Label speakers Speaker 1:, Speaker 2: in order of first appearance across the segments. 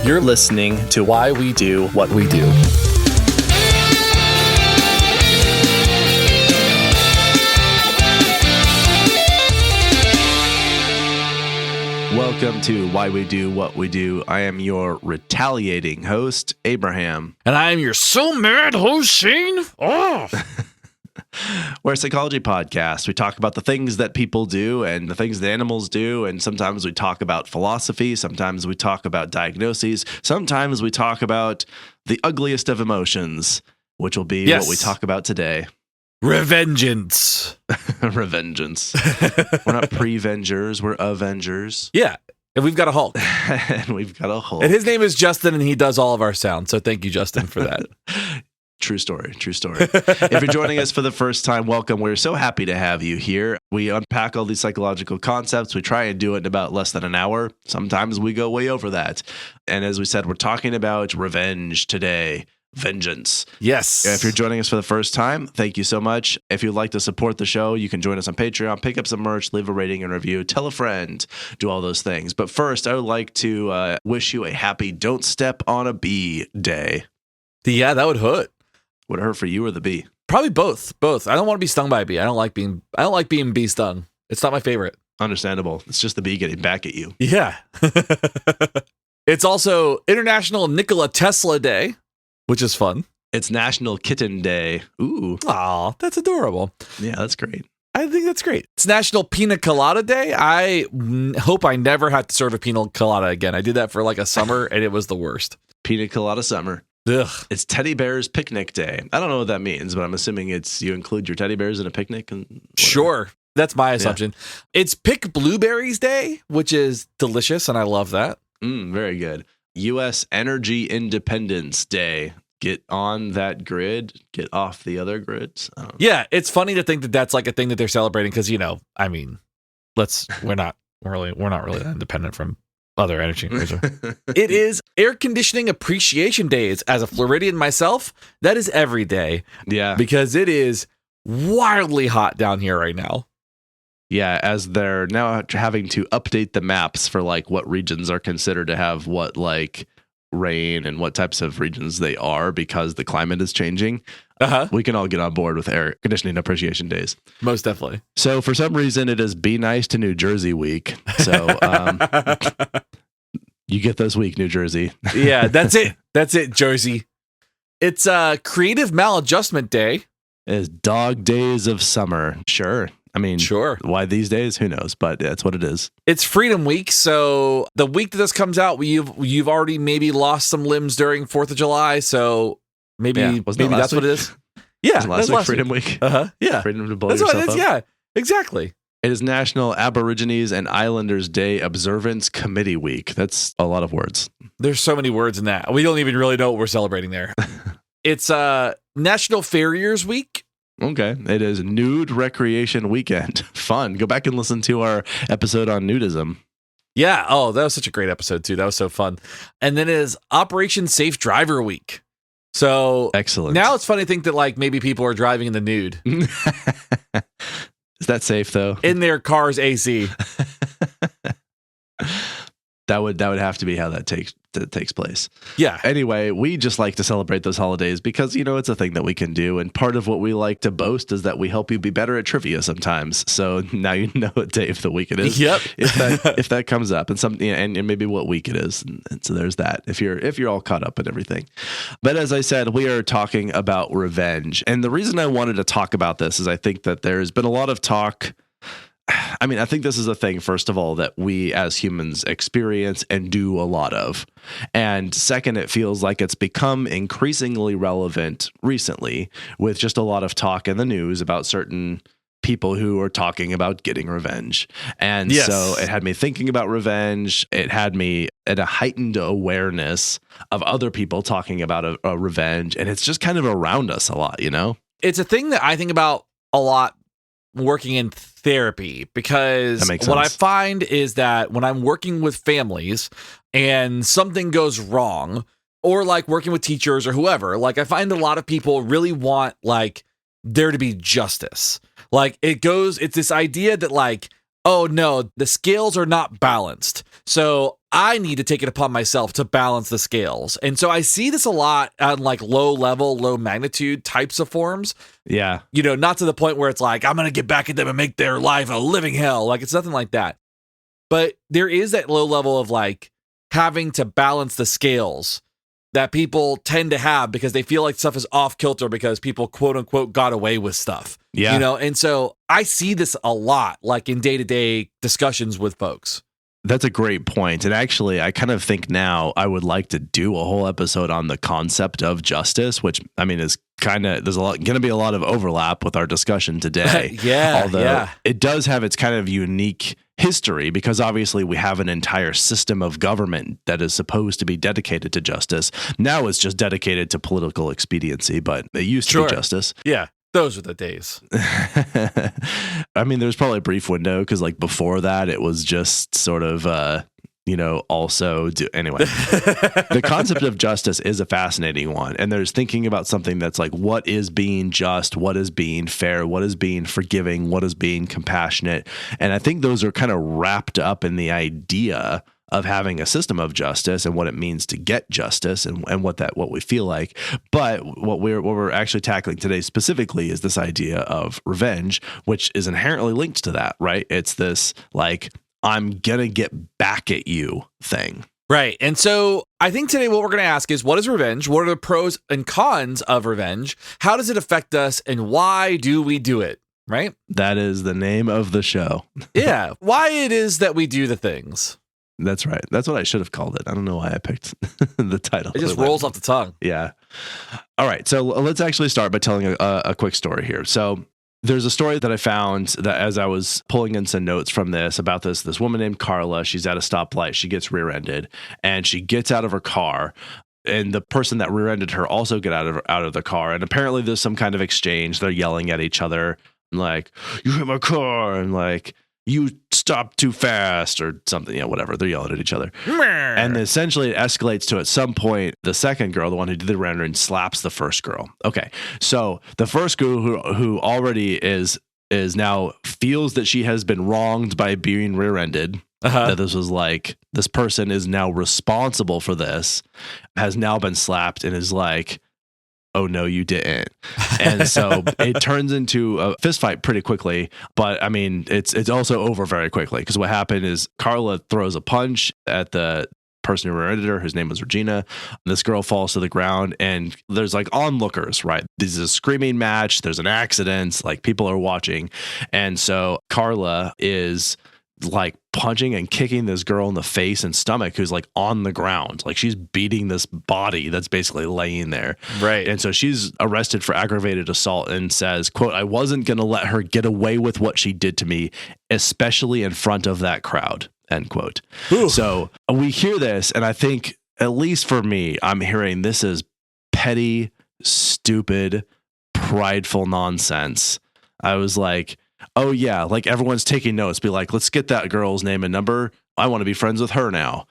Speaker 1: You're listening to Why We Do What We Do.
Speaker 2: Welcome to Why We Do What We Do. I am your retaliating host, Abraham.
Speaker 1: And I am your so mad host, Shane. Oh.
Speaker 2: We're a psychology podcast. We talk about the things that people do and the things that animals do. And sometimes we talk about philosophy. Sometimes we talk about diagnoses. Sometimes we talk about the ugliest of emotions, which will be what we talk about today.
Speaker 1: Revengeance.
Speaker 2: Revengeance. We're not pre-vengers. We're avengers.
Speaker 1: Yeah. And we've got a Hulk.
Speaker 2: And we've got a Hulk.
Speaker 1: And his name is Justin, and he does all of our sound. So thank you, Justin, for that.
Speaker 2: True story. True story. If you're joining us for the first time, welcome. We're so happy to have you here. We unpack all these psychological concepts. We try and do it in about less than an hour. Sometimes we go way over that. And as we said, we're talking about revenge today. Vengeance.
Speaker 1: Yes.
Speaker 2: If you're joining us for the first time, thank you so much. If you'd like to support the show, you can join us on Patreon, pick up some merch, leave a rating and review, tell a friend, do all those things. But first, I would like to wish you a happy Don't Step on a Bee Day.
Speaker 1: Yeah, that would hurt.
Speaker 2: Would it hurt for you or the bee?
Speaker 1: Probably both. Both. I don't want to be stung by a bee. I don't like being bee stung. It's not my favorite.
Speaker 2: Understandable. It's just the bee getting back at you.
Speaker 1: Yeah. It's also International Nikola Tesla Day, which is fun.
Speaker 2: It's National Kitten Day. Ooh.
Speaker 1: Aw, that's adorable.
Speaker 2: Yeah, that's great.
Speaker 1: I think that's great. It's National Pina Colada Day. I hope I never have to serve a pina colada again. I did that for like a summer, and it was the worst.
Speaker 2: Pina Colada Summer.
Speaker 1: Ugh.
Speaker 2: It's Teddy Bears Picnic Day. I don't know what that means, but I'm assuming it's you include your teddy bears in a picnic. And
Speaker 1: sure. That's my assumption. Yeah. It's Pick Blueberries Day, which is delicious, and I love that.
Speaker 2: Very good. U.S. Energy Independence Day. Get on that grid. Get off the other grids.
Speaker 1: Yeah, it's funny to think that that's like a thing that they're celebrating because I mean, we're not really that independent from other energy. It is Air Conditioning Appreciation Days. As a Floridian myself, that is every day.
Speaker 2: Yeah,
Speaker 1: because it is wildly hot down here right now.
Speaker 2: Yeah, as they're now having to update the maps for like what regions are considered to have what like rain and what types of regions they are because the climate is changing. We can all get on board with Air Conditioning Appreciation Days.
Speaker 1: Most definitely.
Speaker 2: So for some reason, it is Be Nice to New Jersey week. So you get this week, New Jersey.
Speaker 1: Yeah, that's it. That's it, Jersey. It's Creative Maladjustment Day.
Speaker 2: It's Dog Days of Summer. Sure. I mean,
Speaker 1: sure.
Speaker 2: Why these days? Who knows? But that's what it is.
Speaker 1: It's Freedom Week. So the week that this comes out, you've already maybe lost some limbs during 4th of July. So maybe that's
Speaker 2: week?
Speaker 1: What it is. Yeah.
Speaker 2: Last week, Freedom Week.
Speaker 1: Yeah.
Speaker 2: Freedom to blow
Speaker 1: that's
Speaker 2: yourself
Speaker 1: what it is.
Speaker 2: up.
Speaker 1: Yeah, exactly.
Speaker 2: It is National Aborigines and Islanders Day Observance Committee Week. That's a lot of words.
Speaker 1: There's so many words in that. We don't even really know what we're celebrating there. It's National Farriers Week.
Speaker 2: Okay. It is Nude Recreation Weekend. Fun. Go back and listen to our episode on nudism.
Speaker 1: Yeah. Oh, that was such a great episode, too. That was so fun. And then it is Operation Safe Driver Week. So
Speaker 2: excellent.
Speaker 1: Now it's funny to think that like maybe people are driving in the nude.
Speaker 2: Is that safe, though?
Speaker 1: In their car's AC.
Speaker 2: That would have to be how that takes place.
Speaker 1: Yeah.
Speaker 2: Anyway, we just like to celebrate those holidays because, it's a thing that we can do. And part of what we like to boast is that we help you be better at trivia sometimes. So now you know what day of the week it is.
Speaker 1: Yep.
Speaker 2: If that comes up and maybe what week it is. And so there's that if you're all caught up and everything. But as I said, we are talking about revenge. And the reason I wanted to talk about this is I think that there's been a lot of talk. I mean, I think this is a thing, first of all, that we as humans experience and do a lot of. And second, it feels like it's become increasingly relevant recently with just a lot of talk in the news about certain people who are talking about getting revenge. And so it had me thinking about revenge. It had me at a heightened awareness of other people talking about a revenge. And it's just kind of around us a lot,
Speaker 1: It's a thing that I think about a lot working in therapy, because what I find is that when I'm working with families and something goes wrong, or like working with teachers or whoever, like I find a lot of people really want like there to be justice. Like it's this idea that like, oh no, the scales are not balanced. So I need to take it upon myself to balance the scales. And so I see this a lot on like low level, low magnitude types of forms.
Speaker 2: Yeah.
Speaker 1: Not to the point where it's like, I'm going to get back at them and make their life a living hell. Like, it's nothing like that. But there is that low level of like having to balance the scales that people tend to have because they feel like stuff is off kilter because people quote unquote got away with stuff.
Speaker 2: Yeah.
Speaker 1: And so I see this a lot, like in day-to-day discussions with folks.
Speaker 2: That's a great point. And actually, I kind of think now I would like to do a whole episode on the concept of justice, which I mean is kind of, there's going to be a lot of overlap with our discussion today. Although it does have its kind of unique history because obviously we have an entire system of government that is supposed to be dedicated to justice. Now it's just dedicated to political expediency, but it used to be justice.
Speaker 1: Yeah. Those were the days.
Speaker 2: I mean, there's probably a brief window because like before that, it was just sort of, anyway, the concept of justice is a fascinating one. And there's thinking about something that's like, what is being just? What is being fair? What is being forgiving? What is being compassionate? And I think those are kind of wrapped up in the idea of having a system of justice and what it means to get justice and what we feel like. But what we're actually tackling today specifically is this idea of revenge, which is inherently linked to that, right? It's this like, I'm gonna get back at you thing.
Speaker 1: Right. And so I think today what we're going to ask is, what is revenge? What are the pros and cons of revenge? How does it affect us? And why do we do it? Right?
Speaker 2: That is the name of the show.
Speaker 1: Yeah. Why it is that we do the things.
Speaker 2: That's right. That's what I should have called it. I don't know why I picked the title.
Speaker 1: It just rolls off the tongue.
Speaker 2: Yeah. All right. So let's actually start by telling a quick story here. So there's a story that I found that as I was pulling in some notes from this about this woman named Carla. She's at a stoplight. She gets rear-ended and she gets out of her car. And the person that rear-ended her also get out of the car. And apparently there's some kind of exchange. They're yelling at each other like, you hit my car, and like, you stopped too fast or something, whatever. They're yelling at each other. And essentially it escalates to at some point, the second girl, the one who did the rendering, slaps the first girl. Okay. So the first girl who already is now feels that she has been wronged by being rear-ended. That this was like, this person is now responsible for this, has now been slapped and is like, oh no, you didn't. And so it turns into a fist fight pretty quickly. But I mean, it's also over very quickly because what happened is Carla throws a punch at the person who rear-ended her, whose name was Regina. This girl falls to the ground and there's like onlookers, right? This is a screaming match. There's an accident, like people are watching. And so Carla is like punching and kicking this girl in the face and stomach who's like on the ground. Like she's beating this body that's basically laying there.
Speaker 1: Right.
Speaker 2: And so she's arrested for aggravated assault and says, quote, I wasn't going to let her get away with what she did to me, especially in front of that crowd, end quote. Ooh. So we hear this and I think, at least for me, I'm hearing this is petty, stupid, prideful nonsense. I was like, oh yeah, like everyone's taking notes. Be like, let's get that girl's name and number. I want to be friends with her now.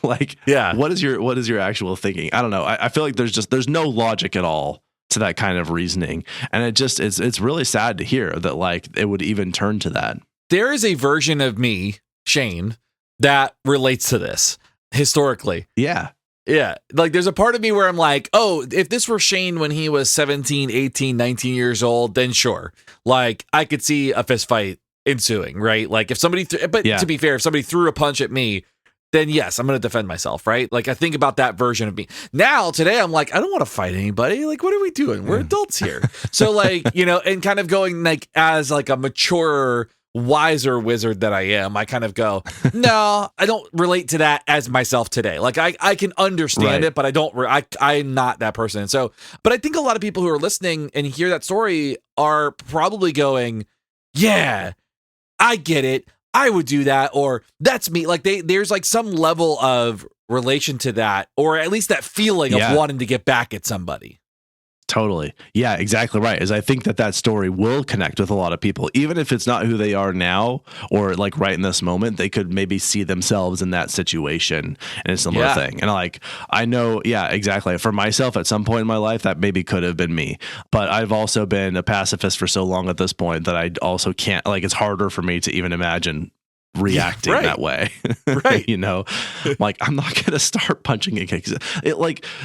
Speaker 2: Like, yeah. What is your actual thinking? I don't know. I feel like there's no logic at all to that kind of reasoning, and it's really sad to hear that like it would even turn to that.
Speaker 1: There is a version of me, Shane, that relates to this historically.
Speaker 2: Yeah.
Speaker 1: Yeah, like there's a part of me where I'm like, oh, if this were Shane when he was 17, 18, 19 years old, then sure. Like I could see a fist fight ensuing, right? Like if somebody, to be fair, if somebody threw a punch at me, then yes, I'm going to defend myself, right? Like I think about that version of me. Now, today, I'm like, I don't want to fight anybody. Like, what are we doing? We're adults here. So like, and kind of going like as like a mature, wiser wizard that I am, I kind of go, no, I don't relate to that as myself today. Like I can understand it, but I'm not that person. So, but I think a lot of people who are listening and hear that story are probably going, yeah, I get it. I would do that. Or that's me. Like there's like some level of relation to that, or at least that feeling of wanting to get back at somebody.
Speaker 2: Totally. Yeah, exactly right. As I think that story will connect with a lot of people, even if it's not who they are now or like right in this moment, they could maybe see themselves in that situation and a similar thing. And like, I know, yeah, exactly. For myself at some point in my life, that maybe could have been me, but I've also been a pacifist for so long at this point that I also can't, like, it's harder for me to even imagine reacting that way.
Speaker 1: Right.
Speaker 2: You know, like, I'm not going to start punching and kicking.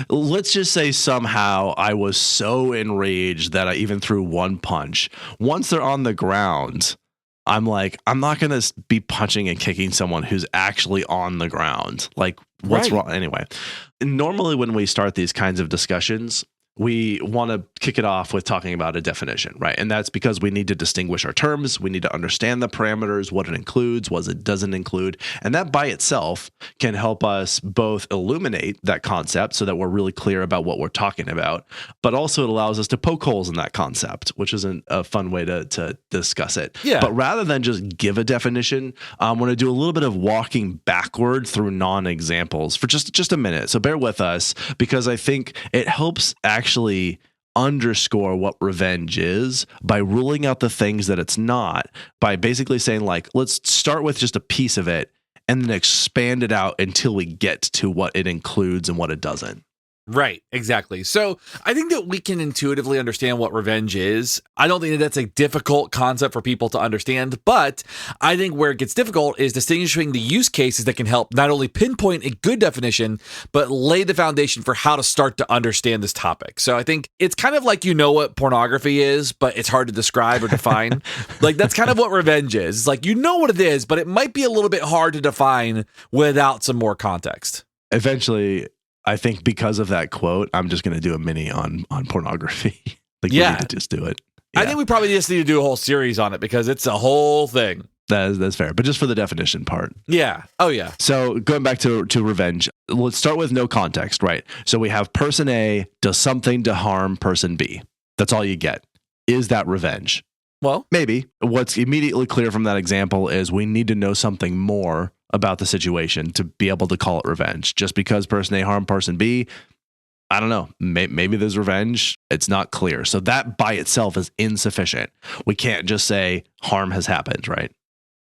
Speaker 2: Let's just say somehow I was so enraged that I even threw one punch. Once they're on the ground, I'm like, I'm not going to be punching and kicking someone who's actually on the ground. Like, what's wrong? Anyway, normally when we start these kinds of discussions, we want to kick it off with talking about a definition, right? And that's because we need to distinguish our terms. We need to understand the parameters, what it includes, what it doesn't include. And that by itself can help us both illuminate that concept so that we're really clear about what we're talking about, but also it allows us to poke holes in that concept, which is a fun way to discuss it.
Speaker 1: Yeah.
Speaker 2: But rather than just give a definition, I'm going to do a little bit of walking backward through non-examples for just a minute. So bear with us, because I think it helps actually underscore what revenge is by ruling out the things that it's not, by basically saying, like, let's start with just a piece of it and then expand it out until we get to what it includes and what it doesn't.
Speaker 1: Right, exactly. So I think that we can intuitively understand what revenge is. I don't think that that's a difficult concept for people to understand, but I think where it gets difficult is distinguishing the use cases that can help not only pinpoint a good definition, but lay the foundation for how to start to understand this topic. So I think it's kind of like, you know what pornography is, but it's hard to describe or define. Like, that's kind of what revenge is. It's like, you know what it is, but it might be a little bit hard to define without some more context.
Speaker 2: Eventually, I think because of that quote, I'm just going to do a mini on pornography. We need to just do it. Yeah.
Speaker 1: I think we probably just need to do a whole series on it because it's a whole thing.
Speaker 2: That's fair. But just for the definition part.
Speaker 1: Yeah. Oh, yeah.
Speaker 2: So going back to revenge, let's start with no context, right? So we have person A does something to harm person B. That's all you get. Is that revenge?
Speaker 1: Well,
Speaker 2: maybe. What's immediately clear from that example is we need to know something more about the situation to be able to call it revenge. Just because person A harmed person B, I don't know. Maybe there's revenge. It's not clear. So that by itself is insufficient. We can't just say harm has happened, right?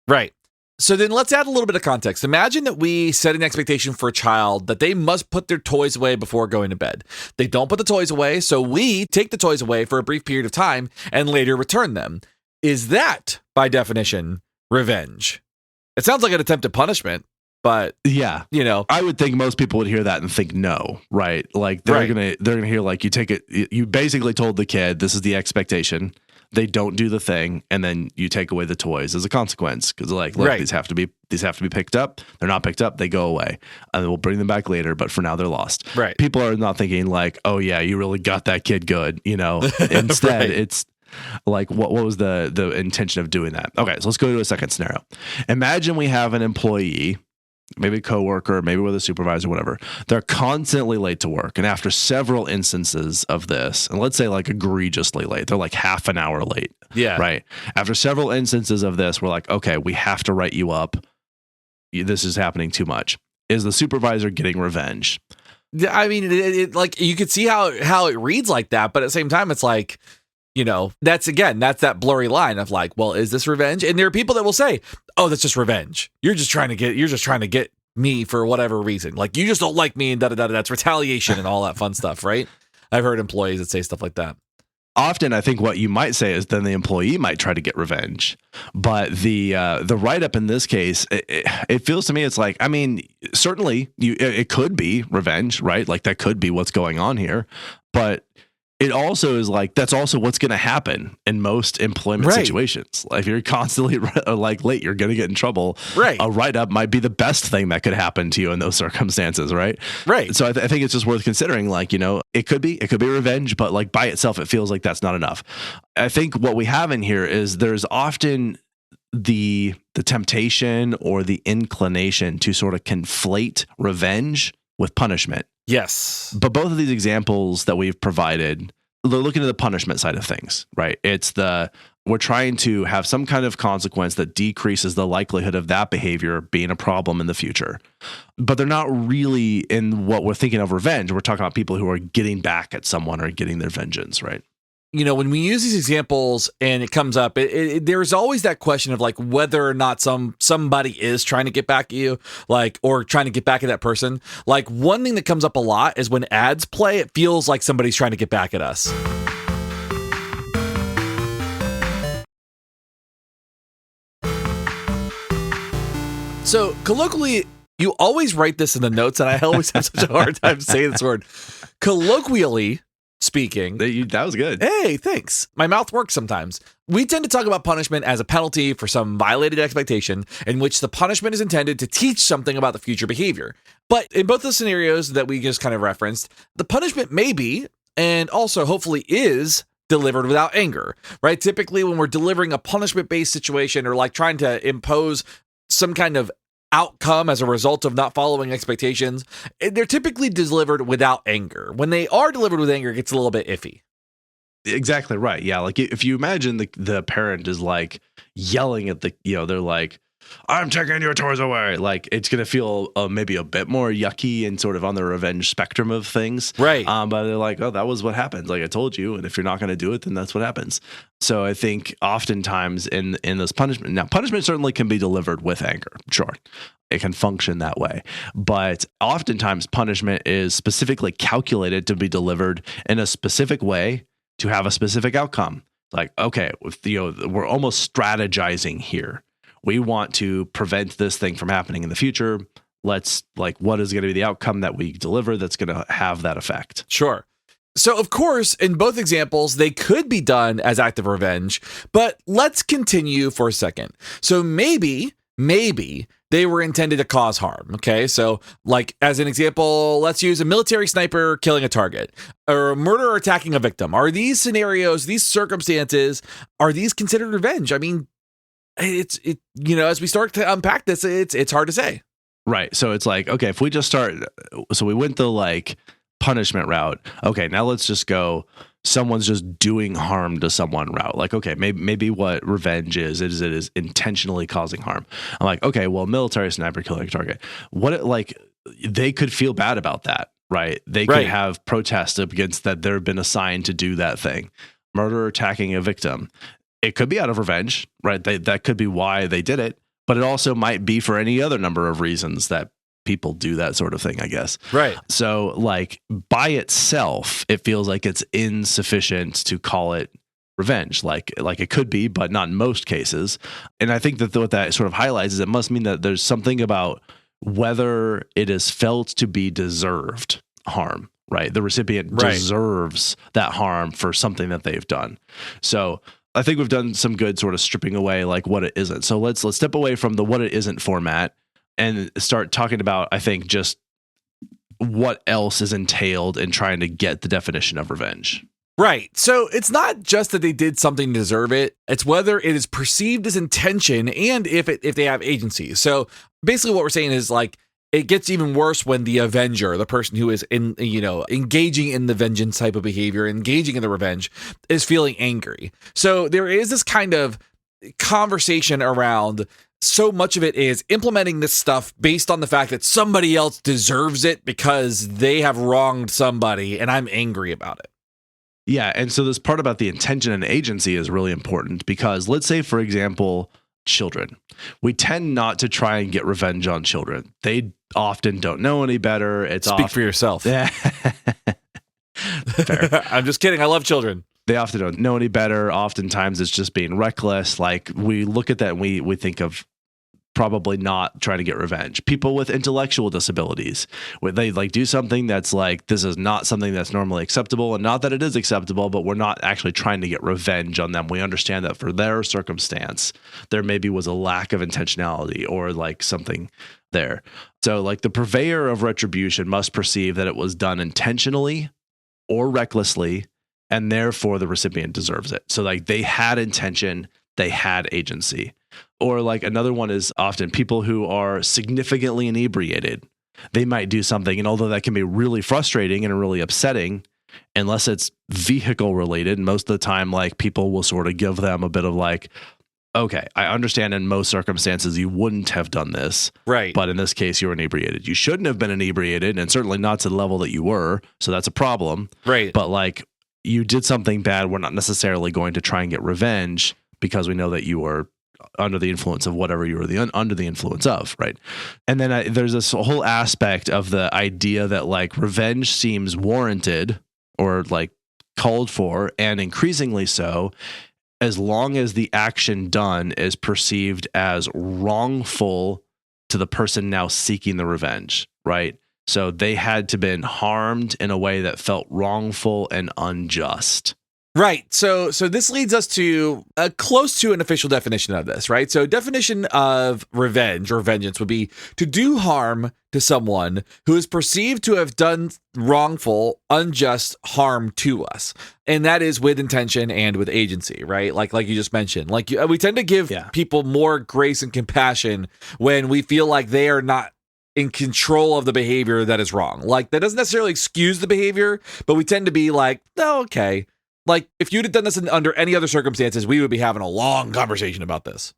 Speaker 1: Right. So then let's add a little bit of context. Imagine that we set an expectation for a child that they must put their toys away before going to bed. They don't put the toys away, so we take the toys away for a brief period of time and later return them. Is that, by definition, revenge? It sounds like an attempted punishment, but
Speaker 2: yeah,
Speaker 1: you know,
Speaker 2: I would think most people would hear that and think no, right? Like they're gonna hear, like, you take it, you basically told the kid this is the expectation. They don't do the thing, and then you take away the toys as a consequence because, like, look, these have to be picked up. They're not picked up, they go away, and we'll bring them back later. But for now, they're lost.
Speaker 1: Right?
Speaker 2: People are not thinking like, oh yeah, you really got that kid good, you know. Instead, it's like, what was the intention of doing that? Okay, so let's go to a second scenario. Imagine we have an employee, maybe a coworker, maybe with a supervisor, whatever. They're constantly late to work. And after several instances of this, and let's say like egregiously late, they're like half an hour late.
Speaker 1: Yeah.
Speaker 2: Right. After several instances of this, we're like, okay, we have to write you up. This is happening too much. Is the supervisor getting revenge?
Speaker 1: I mean, it like, you could see how it reads like that, but at the same time, it's like, you know, that's that blurry line of like, well, is this revenge? And there are people that will say, oh, that's just revenge. You're just trying to get me for whatever reason. Like, you just don't like me and that's retaliation and all that fun stuff, right? I've heard employees that say stuff like that.
Speaker 2: Often, I think what you might say is then the employee might try to get revenge. But the write-up in this case, it feels to me, it's like, I mean, certainly it could be revenge, right? Like, that could be what's going on here. But it also is like, that's also what's going to happen in most employment situations. Like, if you're constantly like late, you're going to get in trouble.
Speaker 1: Right.
Speaker 2: A write-up might be the best thing that could happen to you in those circumstances, right?
Speaker 1: Right.
Speaker 2: So I think it's just worth considering, like, you know, it could be revenge, but like by itself, it feels like that's not enough. I think what we have in here is there's often the temptation or the inclination to sort of conflate revenge with punishment.
Speaker 1: Yes.
Speaker 2: But both of these examples that we've provided, they're looking at the punishment side of things, right? We're trying to have some kind of consequence that decreases the likelihood of that behavior being a problem in the future. But they're not really in what we're thinking of revenge. We're talking about people who are getting back at someone or getting their vengeance, right?
Speaker 1: You know, when we use these examples and it comes up, there's always that question of like whether or not somebody is trying to get back at you, like, or trying to get back at that person. Like, one thing that comes up a lot is when ads play, it feels like somebody's trying to get back at us. So colloquially, you always write this in the notes, and I always have such a hard time saying this word. Colloquially speaking.
Speaker 2: That was good.
Speaker 1: Hey, thanks. My mouth works sometimes. We tend to talk about punishment as a penalty for some violated expectation in which the punishment is intended to teach something about the future behavior. But in both the scenarios that we just kind of referenced, the punishment may be, and also hopefully is, delivered without anger, right? Typically when we're delivering a punishment-based situation or like trying to impose some kind of outcome as a result of not following expectations, they're typically delivered without anger. When they are delivered with anger, it gets a little bit iffy.
Speaker 2: Exactly right. Yeah. Like if you imagine the parent is like yelling at they're like, I'm taking your toys away. Like it's going to feel maybe a bit more yucky and sort of on the revenge spectrum of things.
Speaker 1: Right.
Speaker 2: But they're like, oh, that was what happens. Like I told you. And if you're not going to do it, then that's what happens. So I think oftentimes in this punishment, now punishment certainly can be delivered with anger. Sure. It can function that way. But oftentimes punishment is specifically calculated to be delivered in a specific way to have a specific outcome. Like, okay, we're almost strategizing here. We want to prevent this thing from happening in the future. Let's what is going to be the outcome that we deliver that's going to have that effect?
Speaker 1: Sure. So, of course, in both examples, they could be done as active revenge, but let's continue for a second. So maybe they were intended to cause harm. Okay. So like as an example, let's use a military sniper killing a target or a murderer attacking a victim. Are these scenarios, these circumstances, are these considered revenge? I mean, it's as we start to unpack this, it's hard to say.
Speaker 2: Right. So it's like, okay, if we just start, so we went the punishment route. Okay. Now let's just go, someone's just doing harm to someone route. Like, okay, maybe what revenge is it is intentionally causing harm. I'm like, okay, well, military sniper killing a target. They could feel bad about that, right? They could have protests against that they've been assigned to do that thing. Murderer attacking a victim. It could be out of revenge, right? That could be why they did it, but it also might be for any other number of reasons that people do that sort of thing, I guess.
Speaker 1: Right.
Speaker 2: So by itself, it feels like it's insufficient to call it revenge. Like it could be, but not in most cases. And I think that what that sort of highlights is it must mean that there's something about whether it is felt to be deserved harm, right? The recipient deserves that harm for something that they've done. So I think we've done some good sort of stripping away what it isn't. So let's step away from the what it isn't format and start talking about, I think, just what else is entailed in trying to get the definition of revenge.
Speaker 1: Right. So it's not just that they did something to deserve it. It's whether it is perceived as intention and if they have agency. So basically what we're saying is it gets even worse when the avenger, the person who is engaging in the vengeance type of behavior, engaging in the revenge, is feeling angry. So there is this kind of conversation around, so much of it is implementing this stuff based on the fact that somebody else deserves it because they have wronged somebody and I'm angry about it.
Speaker 2: Yeah. And so this part about the intention and agency is really important because let's say, for example, children. We tend not to try and get revenge on children. They often don't know any better.
Speaker 1: Speak for yourself.
Speaker 2: Yeah. Fair.
Speaker 1: I'm just kidding. I love children.
Speaker 2: They often don't know any better. Oftentimes it's just being reckless. We look at that and we think of probably not trying to get revenge. People with intellectual disabilities, where they do something that's this is not something that's normally acceptable, and not that it is acceptable, but we're not actually trying to get revenge on them. We understand that for their circumstance, there maybe was a lack of intentionality or something there. So the purveyor of retribution must perceive that it was done intentionally or recklessly, and therefore the recipient deserves it. So they had intention, they had agency. Or another one is often people who are significantly inebriated. They might do something, and although that can be really frustrating and really upsetting, unless it's vehicle related, most of the time people will sort of give them a bit of okay, I understand in most circumstances you wouldn't have done this.
Speaker 1: Right.
Speaker 2: But in this case, you're inebriated. You shouldn't have been inebriated, and certainly not to the level that you were. So that's a problem.
Speaker 1: Right.
Speaker 2: But you did something bad. We're not necessarily going to try and get revenge because we know that you were under the influence of whatever you were under the influence of, right? And then there's this whole aspect of the idea that revenge seems warranted or called for, and increasingly so, as long as the action done is perceived as wrongful to the person now seeking the revenge, right? So they had to been harmed in a way that felt wrongful and unjust.
Speaker 1: Right. So this leads us to close to an official definition of this, right? So definition of revenge or vengeance would be to do harm to someone who is perceived to have done wrongful, unjust harm to us. And that is with intention and with agency, right? Like you just mentioned. Like we tend to give people more grace and compassion when we feel like they are not in control of the behavior that is wrong. Like that doesn't necessarily excuse the behavior, but we tend to be like, oh, okay. Like, if you'd have done this under any other circumstances, we would be having a long conversation about this.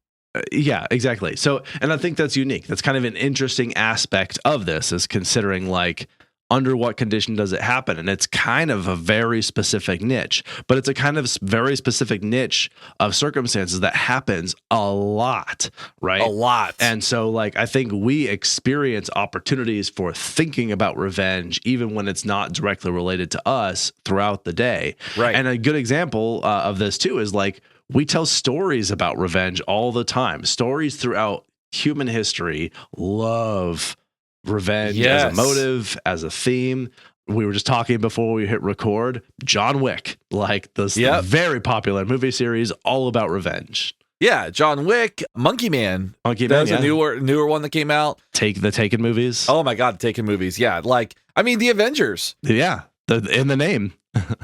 Speaker 2: Yeah, exactly. So, and I think that's unique. That's kind of an interesting aspect of this, is considering, like, under what condition does it happen? And it's kind of a very specific niche, but it's a kind of very specific niche of circumstances that happens a lot, right?
Speaker 1: A lot.
Speaker 2: And so, like, I think we experience opportunities for thinking about revenge, even when it's not directly related to us throughout the day.
Speaker 1: Right.
Speaker 2: And a good example of this, too, is like we tell stories about revenge all the time. Stories throughout human history love revenge as a motive, as a theme. We were just talking before we hit record. John Wick, like this very popular movie series all about revenge.
Speaker 1: Yeah, John Wick, Monkey Man. That's a newer one that came out.
Speaker 2: The Taken movies.
Speaker 1: Oh my God, the Taken movies. Yeah, like, I mean, the Avengers.
Speaker 2: Yeah, in the name.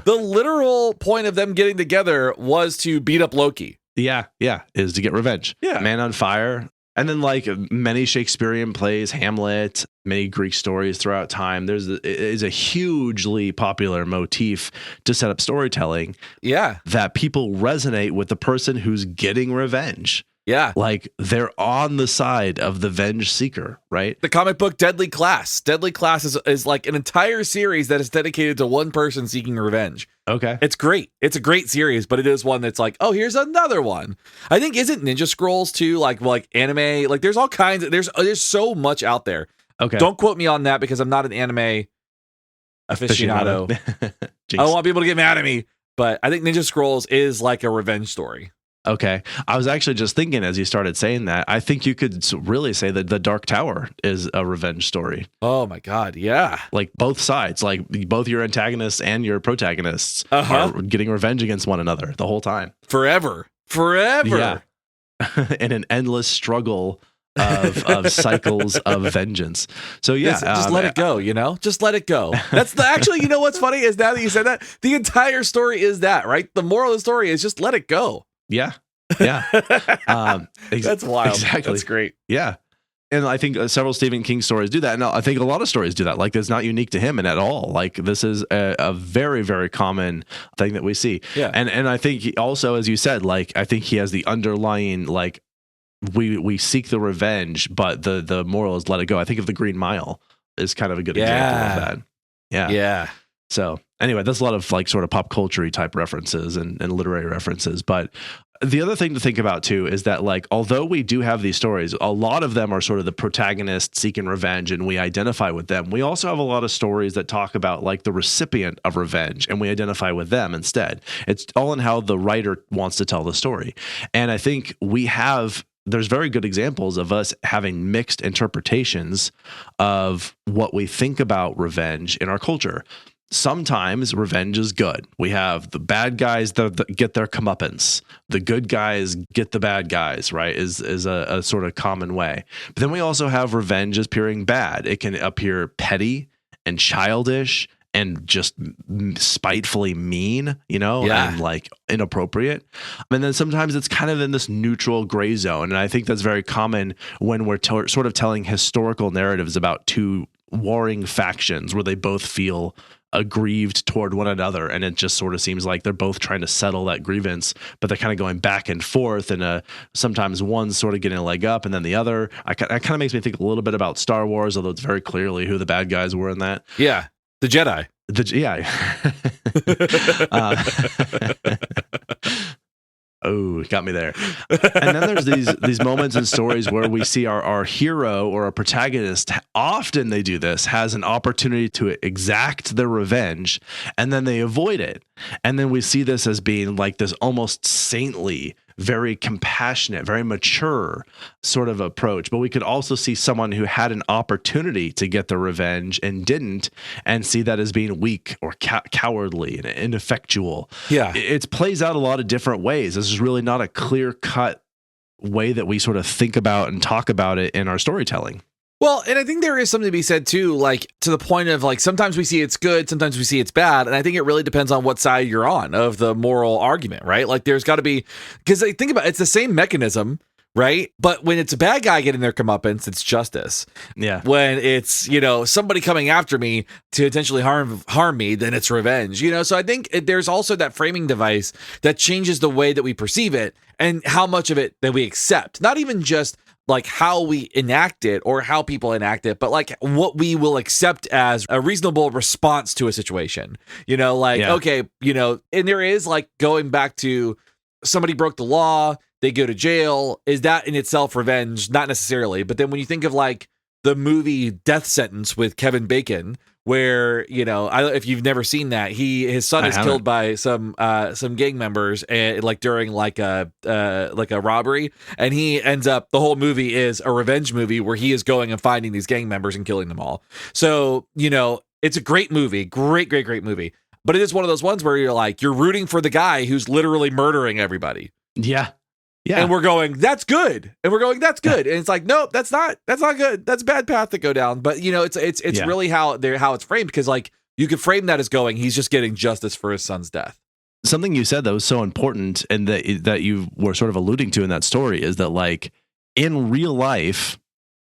Speaker 1: The literal point of them getting together was to beat up Loki.
Speaker 2: Yeah, is to get revenge.
Speaker 1: Yeah.
Speaker 2: Man on Fire. And then, like, many Shakespearean plays, Hamlet, many Greek stories throughout time, is a hugely popular motif to set up storytelling.
Speaker 1: Yeah.
Speaker 2: That people resonate with the person who's getting revenge.
Speaker 1: Yeah.
Speaker 2: Like, they're on the side of the venge seeker, right?
Speaker 1: The comic book Deadly Class. Deadly Class is like an entire series that is dedicated to one person seeking revenge.
Speaker 2: Okay.
Speaker 1: It's great. It's a great series, but it is one that's like, oh, here's another one. I think, isn't Ninja Scrolls too, like anime? Like, there's all kinds of, there's so much out there.
Speaker 2: Okay.
Speaker 1: Don't quote me on that because I'm not an anime aficionado. I don't want people to get mad at me, but I think Ninja Scrolls is like a revenge story.
Speaker 2: Okay. I was actually just thinking as you started saying that, I think you could really say that The Dark Tower is a revenge story.
Speaker 1: Oh my God. Yeah.
Speaker 2: Like both sides, like both your antagonists and your protagonists are getting revenge against one another the whole time.
Speaker 1: Forever.
Speaker 2: Yeah. In an endless struggle of cycles of vengeance. So yeah,
Speaker 1: just let it go, just let it go. That's actually, what's funny is now that you said that, the entire story is that, right? The moral of the story is just let it go.
Speaker 2: Yeah.
Speaker 1: That's wild.
Speaker 2: Exactly.
Speaker 1: That's great.
Speaker 2: Yeah. And I think several Stephen King stories do that. And I think a lot of stories do that. Like, that's not unique to him and at all. Like, this is a very, very common thing that we see.
Speaker 1: Yeah.
Speaker 2: And I think he also, as you said, like, I think he has the underlying, like, we seek the revenge, but the moral is let it go. I think of The Green Mile is kind of a good example of that. Yeah.
Speaker 1: Yeah.
Speaker 2: So anyway, that's a lot of like sort of pop culture type references and literary references. But the other thing to think about too is that, like, although we do have these stories, a lot of them are sort of the protagonist seeking revenge and we identify with them. We also have a lot of stories that talk about like the recipient of revenge and we identify with them instead. It's all in how the writer wants to tell the story. And I think there's very good examples of us having mixed interpretations of what we think about revenge in our culture. Sometimes revenge is good. We have the bad guys that get their comeuppance. The good guys get the bad guys, right? Is a sort of common way. But then we also have revenge as appearing bad. It can appear petty and childish and just spitefully mean, and like inappropriate. And then sometimes it's kind of in this neutral gray zone. And I think that's very common when we're sort of telling historical narratives about two warring factions where they both feel aggrieved toward one another, and it just sort of seems like they're both trying to settle that grievance, but they're kind of going back and forth, and sometimes one's sort of getting a leg up and then the other. It kind of makes me think a little bit about Star Wars, although it's very clearly who the bad guys were in that.
Speaker 1: Yeah, the Jedi.
Speaker 2: Oh, got me there. And then there's these moments in stories where we see our hero or a protagonist, often they do this, has an opportunity to exact their revenge, and then they avoid it. And then we see this as being like this almost saintly very compassionate, very mature sort of approach. But we could also see someone who had an opportunity to get the revenge and didn't, and see that as being weak or cowardly and ineffectual.
Speaker 1: Yeah.
Speaker 2: It plays out a lot of different ways. This is really not a clear-cut way that we sort of think about and talk about it in our storytelling.
Speaker 1: Well, and I think there is something to be said too, like to the point of like sometimes we see it's good, sometimes we see it's bad, and I think it really depends on what side you're on of the moral argument, right? Like there's got to be, because I think about it, it's the same mechanism, right? But when it's a bad guy getting their comeuppance, it's justice.
Speaker 2: Yeah.
Speaker 1: When it's, you know, somebody coming after me to intentionally harm me, then it's revenge, you know? So I think there's also that framing device that changes the way that we perceive it and how much of it that we accept. Not even just like how we enact it or how people enact it, but like what we will accept as a reasonable response to a situation, you know, like, okay, you know, and there is like going back to somebody broke the law, they go to jail. Is that in itself revenge? Not necessarily. But then when you think of like the movie Death Sentence with Kevin Bacon, where, you know, if you've never seen that, his son is killed by some gang members, and like during like a robbery, and he ends up, the whole movie is a revenge movie where he is going and finding these gang members and killing them all. So, you know, it's a great movie, great movie, but it is one of those ones where you're like, you're rooting for the guy who's literally murdering everybody.
Speaker 2: Yeah. Yeah.
Speaker 1: And we're going, that's good. And we're going, that's good. And it's like, nope, that's not good. That's a bad path to go down. But you know, it's really how it's framed, because like you could frame that as going, he's just getting justice for his son's death.
Speaker 2: Something you said that was so important and that you were sort of alluding to in that story is that like in real life,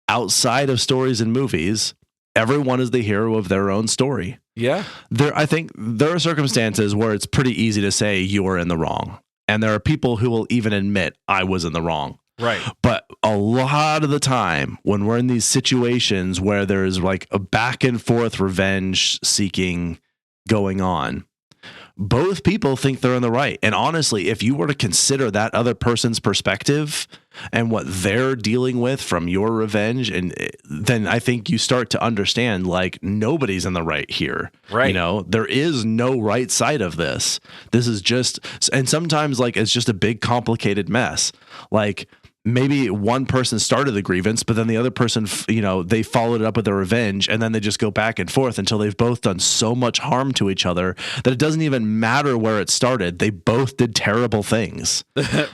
Speaker 2: outside of stories and movies, everyone is the hero of their own story.
Speaker 1: Yeah.
Speaker 2: I think there are circumstances where it's pretty easy to say you are in the wrong. And there are people who will even admit I was in the wrong.
Speaker 1: Right.
Speaker 2: But a lot of the time when we're in these situations where there's like a back and forth revenge seeking going on, both people think they're in the right. And honestly, if you were to consider that other person's perspective and what they're dealing with from your revenge, and then I think you start to understand like nobody's in the right here.
Speaker 1: Right.
Speaker 2: You know, there is no right side of this. This is just, and sometimes like it's just a big complicated mess. Like maybe one person started the grievance, but then the other person, you know, they followed it up with their revenge, and then they just go back and forth until they've both done so much harm to each other that it doesn't even matter where it started. They both did terrible things.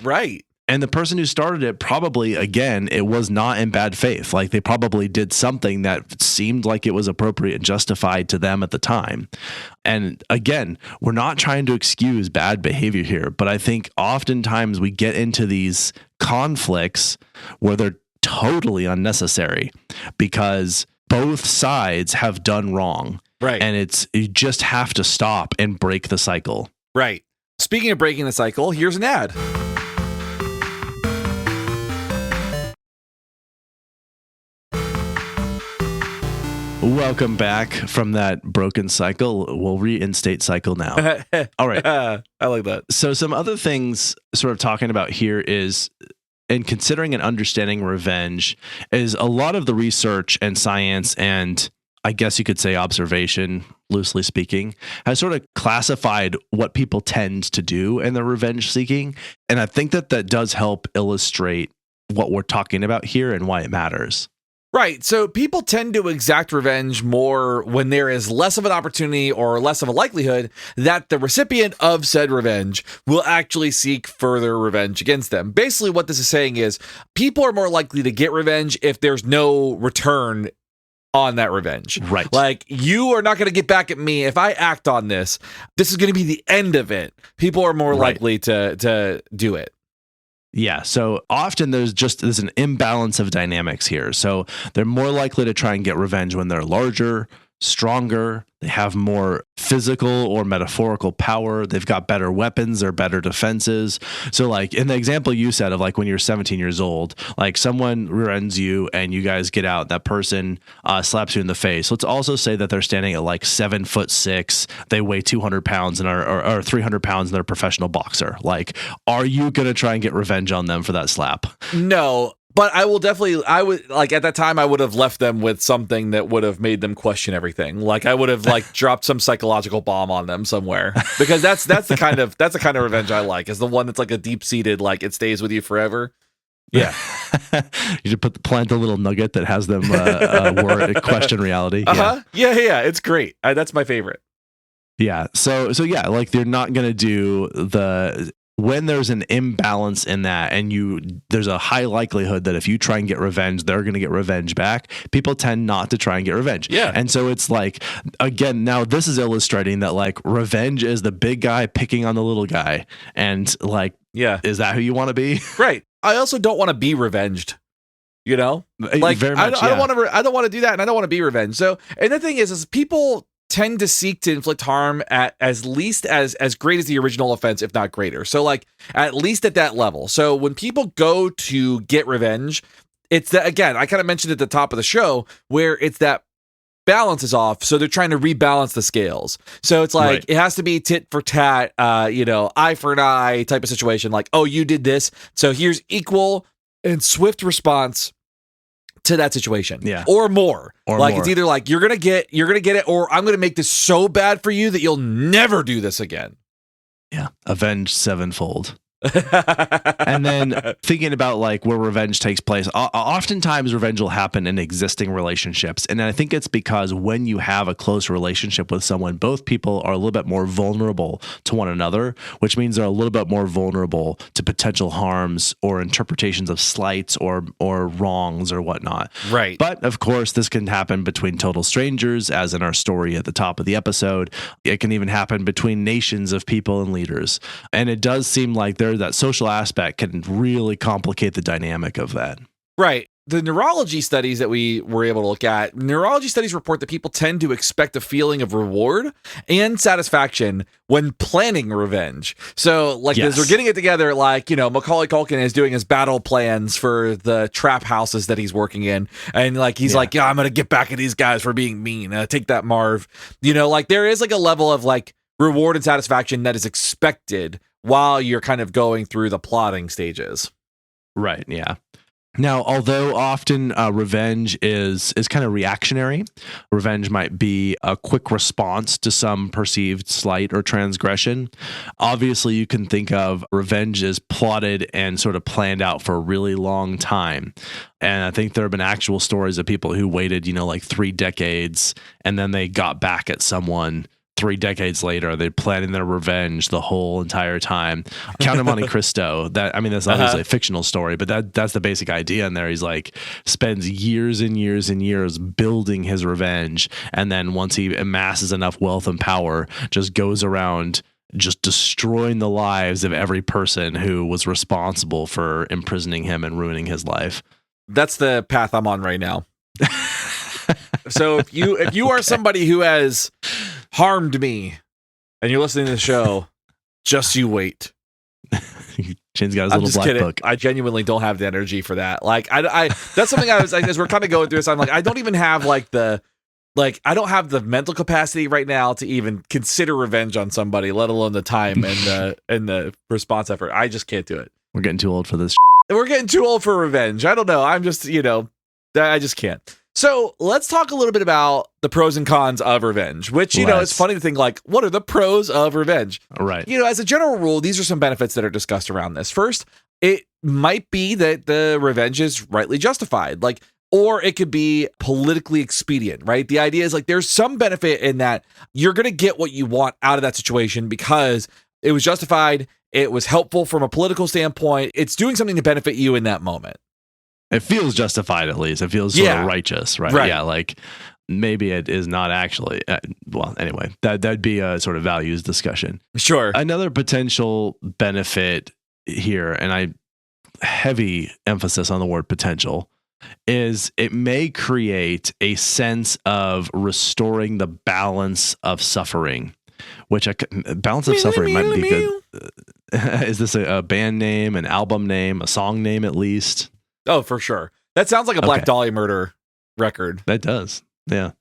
Speaker 1: Right.
Speaker 2: And the person who started it probably, again, it was not in bad faith. Like they probably did something that seemed like it was appropriate and justified to them at the time. And again, we're not trying to excuse bad behavior here, but I think oftentimes we get into these conflicts where they're totally unnecessary because both sides have done wrong.
Speaker 1: Right.
Speaker 2: And you just have to stop and break the cycle.
Speaker 1: Right. Speaking of breaking the cycle, here's an ad.
Speaker 2: Welcome back from that broken cycle. We'll reinstate cycle now. All right.
Speaker 1: I like that.
Speaker 2: So some other things sort of talking about here is, in considering and understanding revenge, is a lot of the research and science and I guess you could say observation, loosely speaking, has sort of classified what people tend to do in their revenge seeking. And I think that does help illustrate what we're talking about here and why it matters.
Speaker 1: Right. So people tend to exact revenge more when there is less of an opportunity or less of a likelihood that the recipient of said revenge will actually seek further revenge against them. Basically, what this is saying is people are more likely to get revenge if there's no return on that revenge.
Speaker 2: Right.
Speaker 1: Like, you are not going to get back at me. If I act on this, this is going to be the end of it. People are more likely to do it.
Speaker 2: Yeah, so often there's an imbalance of dynamics here. So they're more likely to try and get revenge when they're larger, stronger, they have more physical or metaphorical power, they've got better weapons or better defenses. So like in the example you said of like when you're 17 years old, like someone rear-ends you and you guys get out, that person slaps you in the face. Let's also say that they're standing at like 7'6", they weigh 200 pounds and or 300 pounds and they're a professional boxer. Like, are you going to try and get revenge on them for that slap?
Speaker 1: No. But I would like at that time I would have left them with something that would have made them question everything. Like I would have like dropped some psychological bomb on them somewhere, because that's the kind of revenge I like, is the one that's like a deep seated, like it stays with you forever.
Speaker 2: Yeah. You should plant a little nugget that has them question reality.
Speaker 1: Yeah. It's great. That's my favorite.
Speaker 2: Yeah. So yeah, like they're not going to do when there's an imbalance in that, and there's a high likelihood that if you try and get revenge, they're going to get revenge back. People tend not to try and get revenge.
Speaker 1: Yeah.
Speaker 2: And so it's like, again, now this is illustrating that like revenge is the big guy picking on the little guy. And like,
Speaker 1: yeah,
Speaker 2: is that who you want to be?
Speaker 1: Right. I also don't want to be revenged. You know, like
Speaker 2: very much,
Speaker 1: I don't want to do that, and I don't want to be revenged. So, and the thing is people tend to seek to inflict harm at as least as great as the original offense, if not greater. So like at least at that level. So when people go to get revenge, it's that, again, I kind of mentioned at the top of the show, where it's that balance is off. So they're trying to rebalance the scales. So it's like, It has to be tit for tat, eye for an eye type of situation. Like, oh, you did this, so here's equal and swift response to that situation.
Speaker 2: Yeah.
Speaker 1: Or more.
Speaker 2: More.
Speaker 1: It's either like you're gonna get it, or I'm gonna make this so bad for you that you'll never do this again.
Speaker 2: Yeah. Avenge sevenfold. And then thinking about like where revenge takes place, oftentimes revenge will happen in existing relationships. And I think it's because when you have a close relationship with someone, both people are a little bit more vulnerable to one another, which means they're a little bit more vulnerable to potential harms or interpretations of slights or wrongs or whatnot.
Speaker 1: Right.
Speaker 2: But of course, this can happen between total strangers, as in our story at the top of the episode. It can even happen between nations of people and leaders. And it does seem like that social aspect can really complicate the dynamic of that.
Speaker 1: Right. The neurology studies that we were able to look at, neurology studies report that people tend to expect a feeling of reward and satisfaction when planning revenge. So like as we're getting it together, like, Macaulay Culkin is doing his battle plans for the trap houses that he's working in. And like, he's like, I'm going to get back at these guys for being mean. Take that, Marv. Like there is like a level of like reward and satisfaction that is expected while you're kind of going through the plotting stages.
Speaker 2: Right, yeah. Now, although often revenge is kind of reactionary, revenge might be a quick response to some perceived slight or transgression. Obviously, you can think of revenge as plotted and sort of planned out for a really long time. And I think there have been actual stories of people who waited, like 3 decades, and then they got back at someone 3 decades later. They're planning their revenge the whole entire time. Count of Monte Cristo. That's obviously a fictional story, but that's the basic idea in there. He's like spends years and years and years building his revenge, and then once he amasses enough wealth and power, just goes around just destroying the lives of every person who was responsible for imprisoning him and ruining his life.
Speaker 1: That's the path I'm on right now. So if you are somebody who has harmed me and you're listening to the show, just you wait.
Speaker 2: Chin's got his little black book.
Speaker 1: I genuinely don't have the energy for that. Like I that's something I was, as we're kind of going through this, I'm like, I don't even have I don't have the mental capacity right now to even consider revenge on somebody, let alone the time and the response effort. I just can't do it.
Speaker 2: We're getting too old for this.
Speaker 1: We're getting too old for revenge. I don't know. I'm just, I just can't. So let's talk a little bit about the pros and cons of revenge, which, it's funny to think like, what are the pros of revenge?
Speaker 2: Right.
Speaker 1: As a general rule, these are some benefits that are discussed around this. First, it might be that the revenge is rightly justified, or it could be politically expedient, right? The idea is like, there's some benefit in that you're going to get what you want out of that situation because it was justified. It was helpful from a political standpoint. It's doing something to benefit you in that moment.
Speaker 2: It feels justified, at least. It feels sort of righteous, right? Yeah, like maybe it is not actually. Well, anyway, that'd be a sort of values discussion.
Speaker 1: Sure.
Speaker 2: Another potential benefit here, and I heavy emphasis on the word potential, is it may create a sense of restoring the balance of suffering, which balance of suffering might be good. Is this a band name, an album name, a song name at least?
Speaker 1: Oh, for sure. That sounds like a Black Dahlia Murder record.
Speaker 2: That does. Yeah.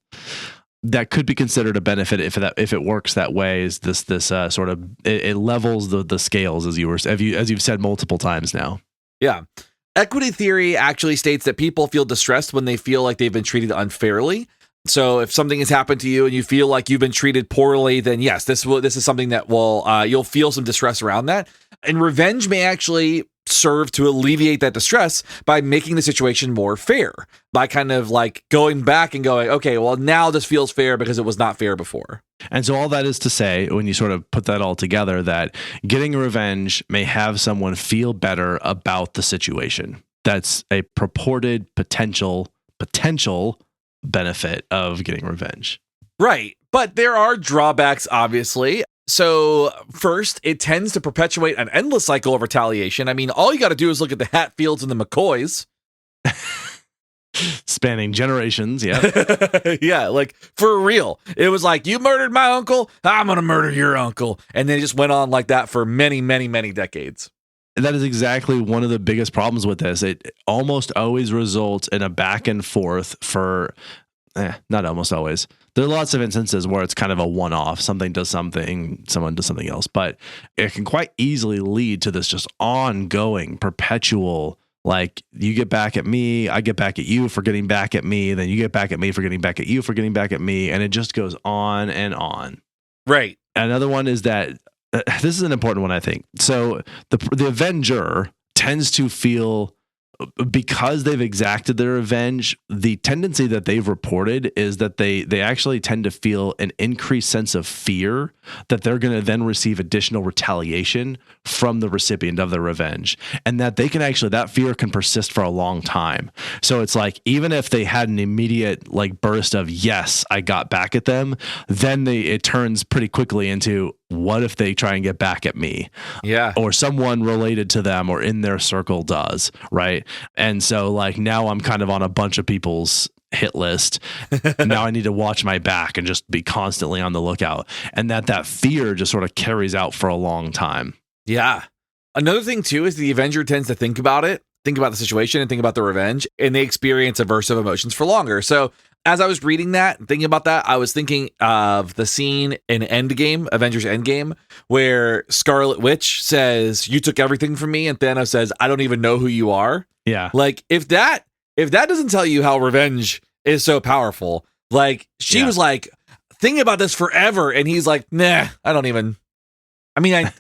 Speaker 2: That could be considered a benefit if it works that way. Is this sort of it levels the scales as you've said multiple times now.
Speaker 1: Yeah. Equity theory actually states that people feel distressed when they feel like they've been treated unfairly. So if something has happened to you and you feel like you've been treated poorly, then yes, this is something that will you'll feel some distress around that. And revenge may actually serve to alleviate that distress by making the situation more fair, by kind of like going back and going, okay, well, now this feels fair because it was not fair before.
Speaker 2: And so all that is to say, when you sort of put that all together, that getting revenge may have someone feel better about the situation. That's a purported potential benefit of getting revenge.
Speaker 1: Right. But there are drawbacks, obviously. So first, it tends to perpetuate an endless cycle of retaliation. I mean, all you got to do is look at the Hatfields and the McCoys.
Speaker 2: Spanning generations, yeah.
Speaker 1: Yeah, like for real. It was like, you murdered my uncle, I'm going to murder your uncle. And then it just went on like that for many, many, many decades.
Speaker 2: That is exactly one of the biggest problems with this. It almost always results in a back and forth for, not almost always. There are lots of instances where it's kind of a one-off. Something does something, someone does something else. But it can quite easily lead to this just ongoing, perpetual, like, you get back at me, I get back at you for getting back at me, then you get back at me for getting back at you for getting back at me, and it just goes on and on.
Speaker 1: Right.
Speaker 2: Another one is that, this is an important one, I think. So the Avenger tends to feel, because they've exacted their revenge, the tendency that they've reported is that they actually tend to feel an increased sense of fear that they're going to then receive additional retaliation from the recipient of their revenge, and that they can actually, that fear can persist for a long time. So it's like, even if they had an immediate like burst of, yes, I got back at them, then it turns pretty quickly into, what if they try and get back at me?
Speaker 1: Yeah.
Speaker 2: Or someone related to them or in their circle does, right? And so like, now I'm kind of on a bunch of people's hit list. Now I need to watch my back and just be constantly on the lookout. And that fear just sort of carries out for a long time.
Speaker 1: Yeah. Another thing too is the Avenger tends to think about the situation and think about the revenge, and they experience aversive emotions for longer. So as I was reading that and thinking about that, I was thinking of the scene in Endgame, Avengers Endgame, where Scarlet Witch says, "You took everything from me," and Thanos says, "I don't even know who you are."
Speaker 2: Yeah.
Speaker 1: Like, if that doesn't tell you how revenge is so powerful, like, she was like thinking about this forever, and he's like, "Nah, I don't even." I mean,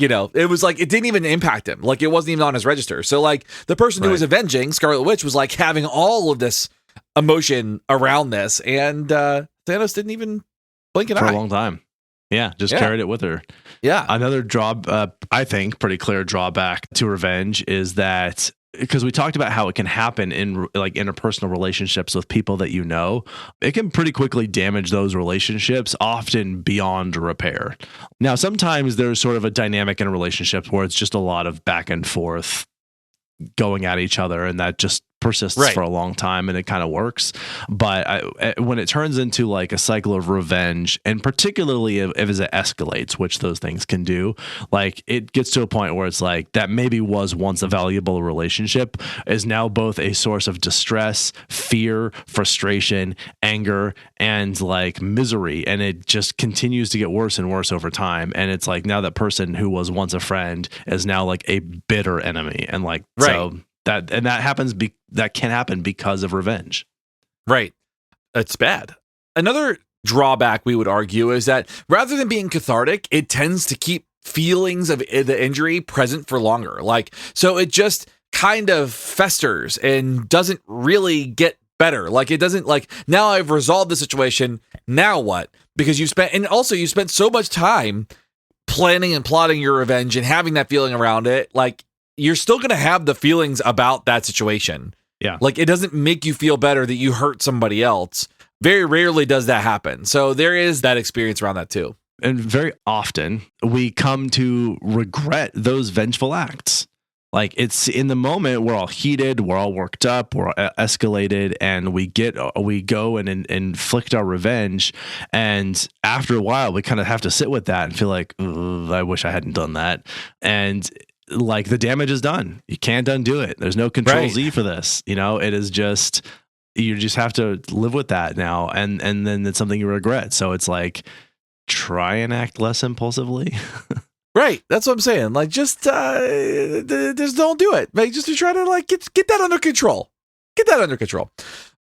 Speaker 1: it was like, it didn't even impact him. Like, it wasn't even on his register. So like, the person who was avenging Scarlet Witch was like having all of this emotion around this, and Thanos didn't even blink an eye
Speaker 2: for a long time. Yeah, just carried it with her.
Speaker 1: Yeah.
Speaker 2: Another I think pretty clear drawback to revenge is that, because we talked about how it can happen in like interpersonal relationships with people that you know, it can pretty quickly damage those relationships, often beyond repair. Now, sometimes there's sort of a dynamic in a relationship where it's just a lot of back and forth going at each other, and that just persists for a long time, and it kind of works. But when it turns into like a cycle of revenge, and particularly if it escalates, which those things can do, like, it gets to a point where it's like, that maybe was once a valuable relationship is now both a source of distress, fear, frustration, anger, and like misery, and it just continues to get worse and worse over time. And it's like, now that person who was once a friend is now like a bitter enemy, and like so that happens. That can happen because of revenge.
Speaker 1: Right. It's bad. Another drawback we would argue is that rather than being cathartic, it tends to keep feelings of the injury present for longer. Like, so it just kind of festers and doesn't really get better. Like, it doesn't, like, now I've resolved the situation, now what? Because you spent so much time planning and plotting your revenge and having that feeling around it. Like, you're still going to have the feelings about that situation.
Speaker 2: Yeah.
Speaker 1: Like, it doesn't make you feel better that you hurt somebody else. Very rarely does that happen. So there is that experience around that too.
Speaker 2: And very often we come to regret those vengeful acts. Like, it's in the moment, we're all heated, we're all worked up, we're escalated, and we go and inflict our revenge. And after a while, we kind of have to sit with that and feel like, I wish I hadn't done that. And like, the damage is done. You can't undo it. There's no control Z for this. It is just, you just have to live with that now. And then it's something you regret. So it's like, try and act less impulsively.
Speaker 1: Right. That's what I'm saying. Like, just don't do it. Like, just to try to like get that under control. Get that under control.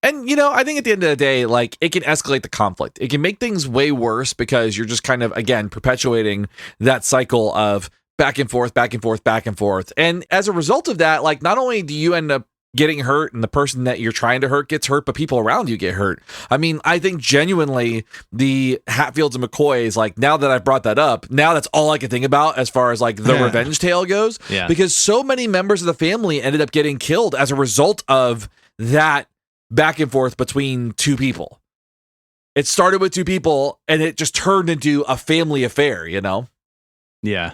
Speaker 1: And, I think at the end of the day, like, it can escalate the conflict. It can make things way worse because you're just kind of, again, perpetuating that cycle of back and forth, back and forth, back and forth. And as a result of that, like, not only do you end up getting hurt and the person that you're trying to hurt gets hurt, but people around you get hurt. I mean, I think genuinely the Hatfields and McCoys, like, now that I've brought that up, now that's all I can think about as far as like the revenge tale goes.
Speaker 2: Yeah.
Speaker 1: Because so many members of the family ended up getting killed as a result of that back and forth between two people. It started with two people and it just turned into a family affair,
Speaker 2: Yeah.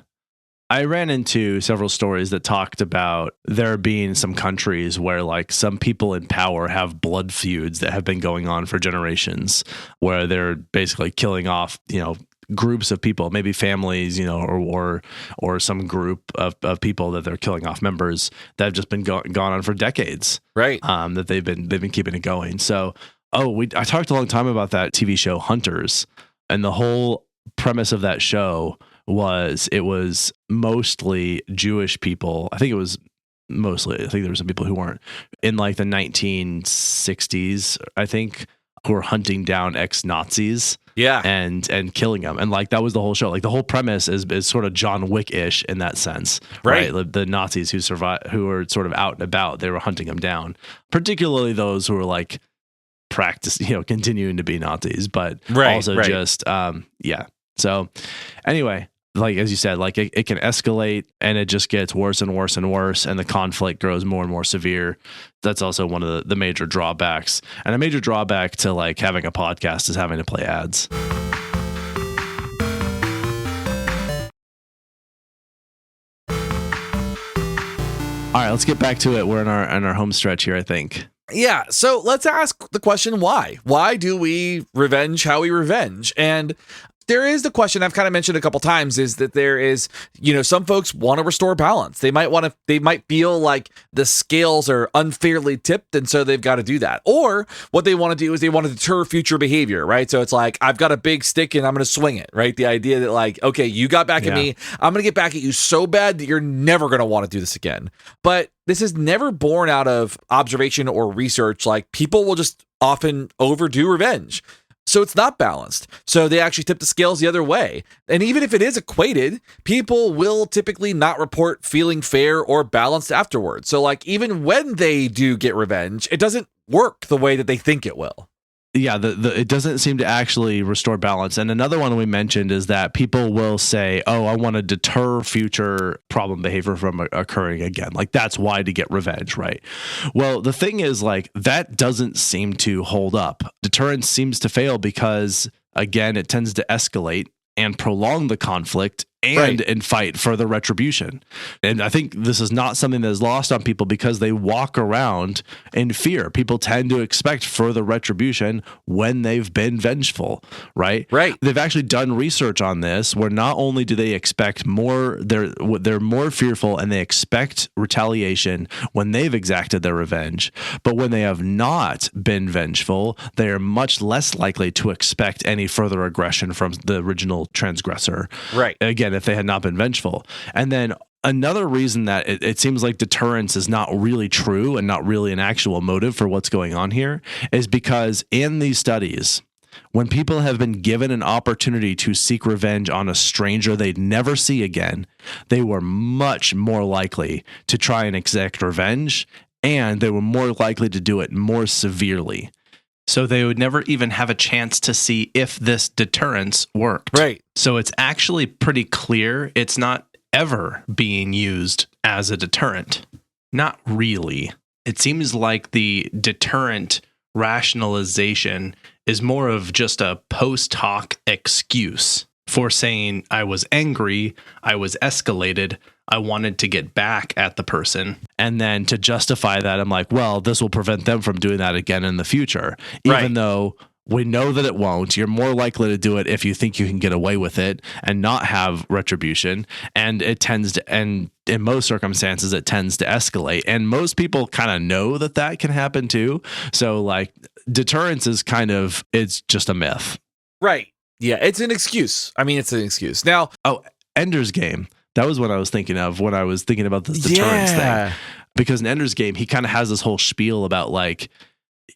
Speaker 2: I ran into several stories that talked about there being some countries where like some people in power have blood feuds that have been going on for generations, where they're basically killing off, groups of people, maybe families, or some group of people that they're killing off, members that have just been gone on for decades,
Speaker 1: right?
Speaker 2: That they've been keeping it going. So, I talked a long time about that TV show Hunters, and the whole premise of that show was mostly Jewish people. I think there were some people who weren't, in like the 1960s, I think, who were hunting down ex-Nazis.
Speaker 1: Yeah.
Speaker 2: And killing them. And like that was the whole show. Like the whole premise is sort of John Wick-ish in that sense.
Speaker 1: Right.
Speaker 2: The Nazis who survived, who were sort of out and about, they were hunting them down. Particularly those who were like continuing to be Nazis, but also just So anyway, like as you said, like it can escalate and it just gets worse and worse and worse, and the conflict grows more and more severe. That's also one of the major drawbacks. And a major drawback to like having a podcast is having to play ads. All right, let's get back to it. We're in our home stretch here, I think.
Speaker 1: Yeah, so let's ask the question why. Why do we revenge how we revenge? And there is the question I've kind of mentioned a couple times, is that there is, some folks want to restore balance. They might feel like the scales are unfairly tipped, and so they've got to do that. Or what they want to do is they want to deter future behavior, right? So it's like, I've got a big stick and I'm going to swing it, right? The idea that like, okay, you got back at me, I'm going to get back at you so bad that you're never going to want to do this again. But this is never born out of observation or research. Like, people will just often overdo revenge. So it's not balanced. So they actually tip the scales the other way. And even if it is equated, people will typically not report feeling fair or balanced afterwards. So like, even when they do get revenge, it doesn't work the way that they think it will.
Speaker 2: Yeah, it doesn't seem to actually restore balance. And another one we mentioned is that people will say, oh, I want to deter future problem behavior from occurring again. Like, that's why, to get revenge, right? Well, the thing is, like, that doesn't seem to hold up. Deterrence seems to fail because, again, it tends to escalate and prolong the conflict and invite further retribution. And I think this is not something that is lost on people because they walk around in fear. People tend to expect further retribution when they've been vengeful, right?
Speaker 1: Right.
Speaker 2: They've actually done research on this where not only do they expect more, they're more fearful and they expect retaliation when they've exacted their revenge. But when they have not been vengeful, they are much less likely to expect any further aggression from the original transgressor.
Speaker 1: Right.
Speaker 2: Again, if they had not been vengeful. And then another reason that it seems like deterrence is not really true and not really an actual motive for what's going on here is because in these studies, when people have been given an opportunity to seek revenge on a stranger they'd never see again, they were much more likely to try and exact revenge, and they were more likely to do it more severely. So they would never even have a chance to see if this deterrence worked.
Speaker 1: Right.
Speaker 2: So it's actually pretty clear it's not ever being used as a deterrent. Not really. It seems like the deterrent rationalization is more of just a post hoc excuse for saying, I was angry, I was escalated, I wanted to get back at the person. And then to justify that, I'm like, well, this will prevent them from doing that again in the future. Even though we know that it won't. You're more likely to do it if you think you can get away with it and not have retribution. And it tends to, and in most circumstances, it tends to escalate. And most people kind of know that that can happen too. So like deterrence is it's just a myth.
Speaker 1: Right. Yeah, it's an excuse. I mean, it's an excuse. Now,
Speaker 2: Ender's Game. That was what I was thinking of when I was thinking about this deterrence thing. Because in Ender's Game, he kind of has this whole spiel about like,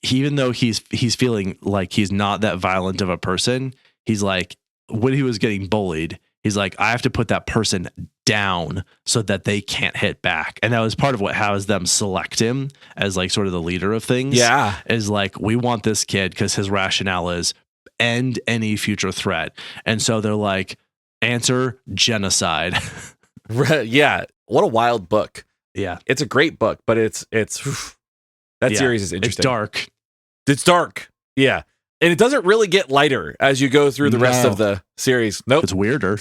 Speaker 2: even though he's feeling like he's not that violent of a person, he's like, when he was getting bullied, he's like, I have to put that person down so that they can't hit back. And that was part of what has them select him as like sort of the leader of things.
Speaker 1: Yeah.
Speaker 2: Is like, we want this kid because his rationale is end any future threat. And so they're like, answer genocide.
Speaker 1: Yeah. What a wild book.
Speaker 2: Yeah.
Speaker 1: It's a great book, but it's that series is interesting.
Speaker 2: It's dark.
Speaker 1: It's dark. Yeah. And it doesn't really get lighter as you go through the rest of the series. Nope.
Speaker 2: It's weirder.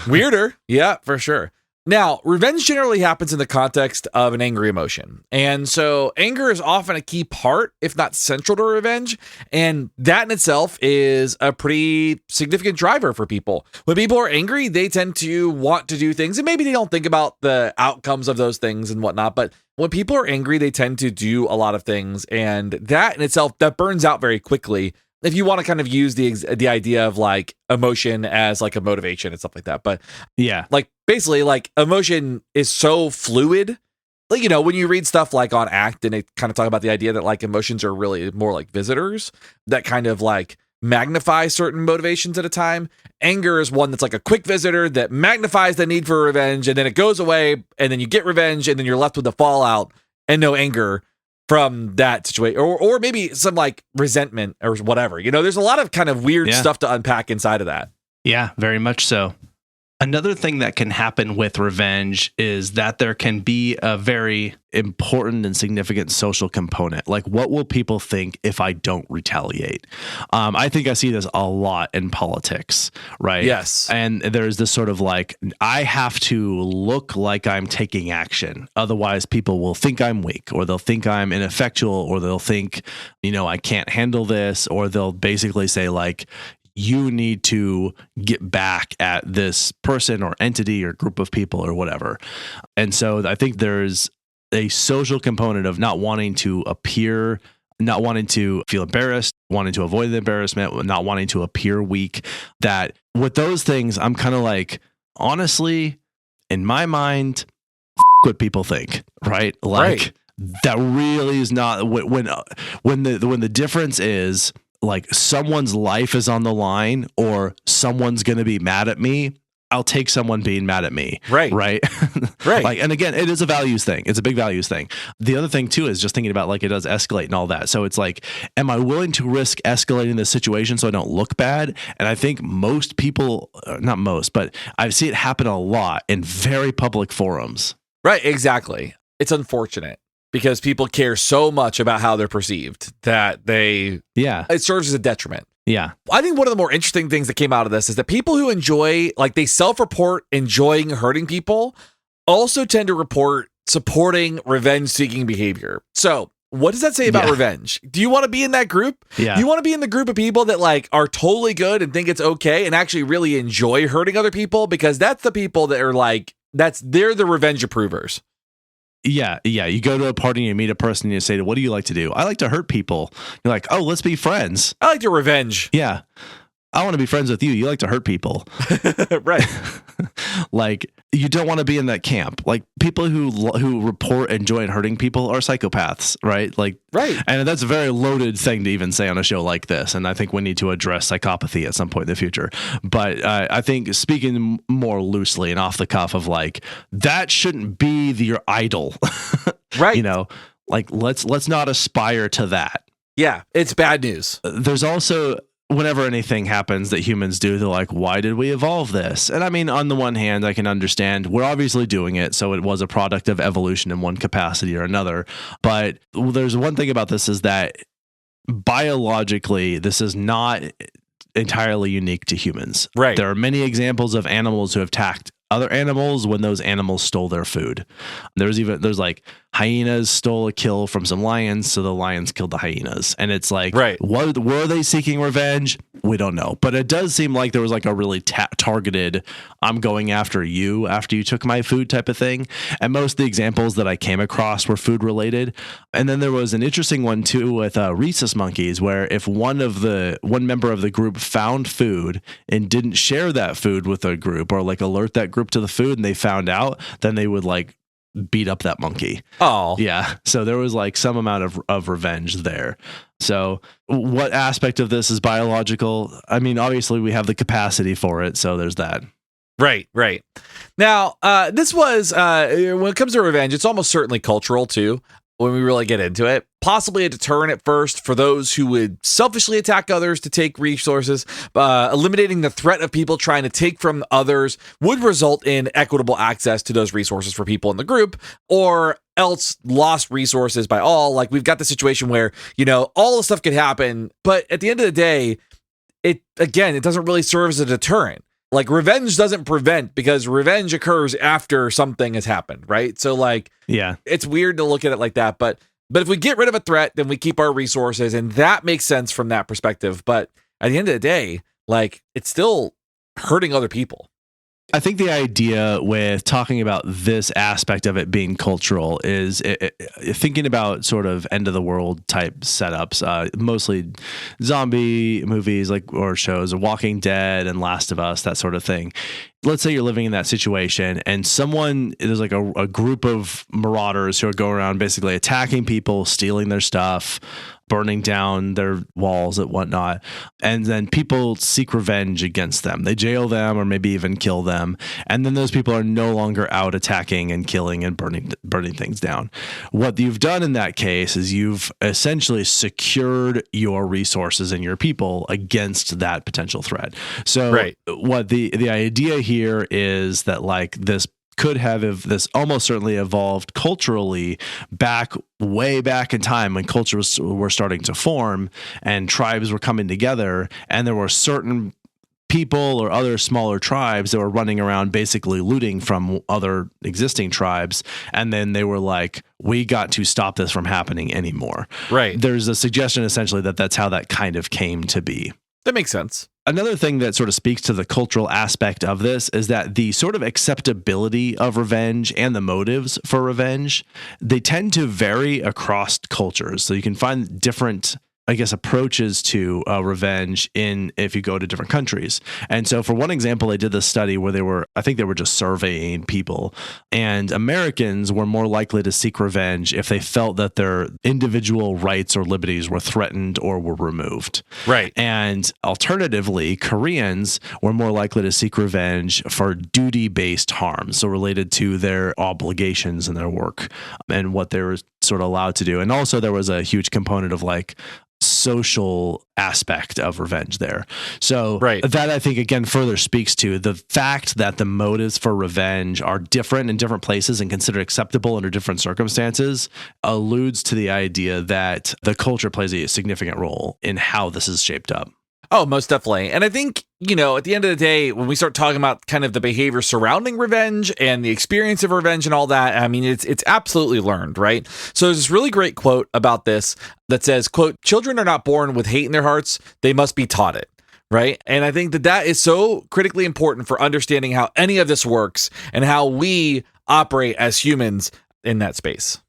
Speaker 1: Weirder. Yeah, for sure. Now, revenge generally happens in the context of an angry emotion. And so anger is often a key part, if not central to revenge. And that in itself is a pretty significant driver for people. When people are angry, they tend to want to do things, and maybe they don't think about the outcomes of those things and whatnot. But when people are angry, they tend to do a lot of things. And that in itself, that burns out very quickly. If you want to kind of use the idea of like emotion as like a motivation and stuff like that. But
Speaker 2: yeah,
Speaker 1: like basically like emotion is so fluid. Like, you know, when you read stuff like on ACT and they kind of talk about the idea that like emotions are really more like visitors that kind of like magnify certain motivations at a time. Anger is one that's like a quick visitor that magnifies the need for revenge, and then it goes away, and then you get revenge, and then you're left with the fallout and no anger from that situation, or maybe some like resentment or whatever. You know, there's a lot of kind of weird stuff to unpack inside of that.
Speaker 2: Yeah, very much so. Another thing that can happen with revenge is that there can be a very important and significant social component. Like, what will people think if I don't retaliate? I think I see this a lot in politics, right?
Speaker 1: Yes.
Speaker 2: And there's this sort of like, I have to look like I'm taking action. Otherwise, people will think I'm weak, or they'll think I'm ineffectual, or they'll think, you know, I can't handle this, or they'll basically say like, you need to get back at this person or entity or group of people or whatever. And so I think there's a social component of not wanting to appear, not wanting to feel embarrassed, wanting to avoid the embarrassment, not wanting to appear weak. That with those things, I'm kind of like, honestly, in my mind, what people think, right? Like that really is not when the difference is, like someone's life is on the line or someone's going to be mad at me, I'll take someone being mad at me. Right. Right. Like, and again, it is a values thing. It's a big values thing. The other thing too is just thinking about like it does escalate and all that. So it's like, am I willing to risk escalating the situation so I don't look bad? And I think most people, not most, but I see it happen a lot in very public forums.
Speaker 1: Right. Exactly. It's unfortunate, because people care so much about how they're perceived that it serves as a detriment.
Speaker 2: Yeah.
Speaker 1: I think one of the more interesting things that came out of this is that people who enjoy, like they self-report enjoying hurting people, also tend to report supporting revenge-seeking behavior. So what does that say about revenge? Do you want to be in that group?
Speaker 2: Yeah.
Speaker 1: Do you want to be in the group of people that like are totally good and think it's okay and actually really enjoy hurting other people? Because that's the people that are like, they're the revenge approvers.
Speaker 2: Yeah. You go to a party and you meet a person and you say, what do you like to do? I like to hurt people. You're like, oh, let's be friends.
Speaker 1: I like to revenge.
Speaker 2: Yeah. I want to be friends with you. You like to hurt people.
Speaker 1: Right.
Speaker 2: Like, you don't want to be in that camp. Like, people who report enjoying hurting people are psychopaths, right? Like,
Speaker 1: right.
Speaker 2: And that's a very loaded thing to even say on a show like this. And I think we need to address psychopathy at some point in the future. But I think speaking more loosely and off the cuff of like, that shouldn't be your idol.
Speaker 1: Right.
Speaker 2: You know, like, let's not aspire to that.
Speaker 1: Yeah. It's bad news.
Speaker 2: There's also, whenever anything happens that humans do, they're like, why did we evolve this? And I mean, on the one hand, I can understand we're obviously doing it, so it was a product of evolution in one capacity or another. But there's one thing about this is that biologically, this is not entirely unique to humans.
Speaker 1: Right.
Speaker 2: There are many examples of animals who have attacked other animals when those animals stole their food. There's like hyenas stole a kill from some lions, so the lions killed the hyenas. And it's like, were they seeking revenge? we don't know. But it does seem like there was like a really targeted, I'm going after you took my food type of thing. And most of the examples that I came across were food related. And then there was an interesting one too with rhesus monkeys, where if one member of the group found food and didn't share that food with a group or like alert that group to the food and they found out, then they would like beat up that monkey.
Speaker 1: Oh.
Speaker 2: Yeah. So there was like some amount of revenge there. So what aspect of this is biological? I mean, obviously we have the capacity for it. So there's that.
Speaker 1: Right. Now, this was, when it comes to revenge, it's almost certainly cultural too, when we really get into it. Possibly a deterrent at first for those who would selfishly attack others to take resources. Eliminating the threat of people trying to take from others would result in equitable access to those resources for people in the group, or else lost resources by all. Like we've got the situation where, all the stuff could happen, but at the end of the day, it doesn't really serve as a deterrent. Like revenge doesn't prevent, because revenge occurs after something has happened, right? So like,
Speaker 2: yeah,
Speaker 1: it's weird to look at it like that. But if we get rid of a threat, then we keep our resources, and that makes sense from that perspective. But at the end of the day, like it's still hurting other people.
Speaker 2: I think the idea with talking about this aspect of it being cultural is thinking about sort of end of the world type setups, mostly zombie movies or shows, Walking Dead and Last of Us, that sort of thing. Let's say you're living in that situation and there's like a group of marauders who are going around basically attacking people, stealing their stuff, burning down their walls and whatnot. And then people seek revenge against them. They jail them or maybe even kill them. And then those people are no longer out attacking and killing and burning things down. What you've done in that case is you've essentially secured your resources and your people against that potential threat. So what the idea here is that like this could have this almost certainly evolved culturally way back in time when cultures were starting to form and tribes were coming together, and there were certain people or other smaller tribes that were running around basically looting from other existing tribes, and then they were like, we got to stop this from happening anymore.
Speaker 1: Right.
Speaker 2: There's a suggestion essentially that that's how that kind of came to be.
Speaker 1: That makes sense.
Speaker 2: Another thing that sort of speaks to the cultural aspect of this is that the sort of acceptability of revenge and the motives for revenge, they tend to vary across cultures. So you can find different, approaches to revenge if you go to different countries. And so for one example, they did this study where they were just surveying people, and Americans were more likely to seek revenge if they felt that their individual rights or liberties were threatened or were removed.
Speaker 1: Right.
Speaker 2: And alternatively, Koreans were more likely to seek revenge for duty-based harm, so related to their obligations in their work and what they were sort of allowed to do. And also there was a huge component of like social aspect of revenge there. So that I think again further speaks to the fact that the motives for revenge are different in different places and considered acceptable under different circumstances, alludes to the idea that the culture plays a significant role in how this is shaped up.
Speaker 1: Oh, most definitely. And I think, at the end of the day, when we start talking about kind of the behavior surrounding revenge and the experience of revenge and all that, I mean, it's absolutely learned, right? So there's this really great quote about this that says, quote, "Children are not born with hate in their hearts. They must be taught it." Right. And I think that is so critically important for understanding how any of this works and how we operate as humans in that space.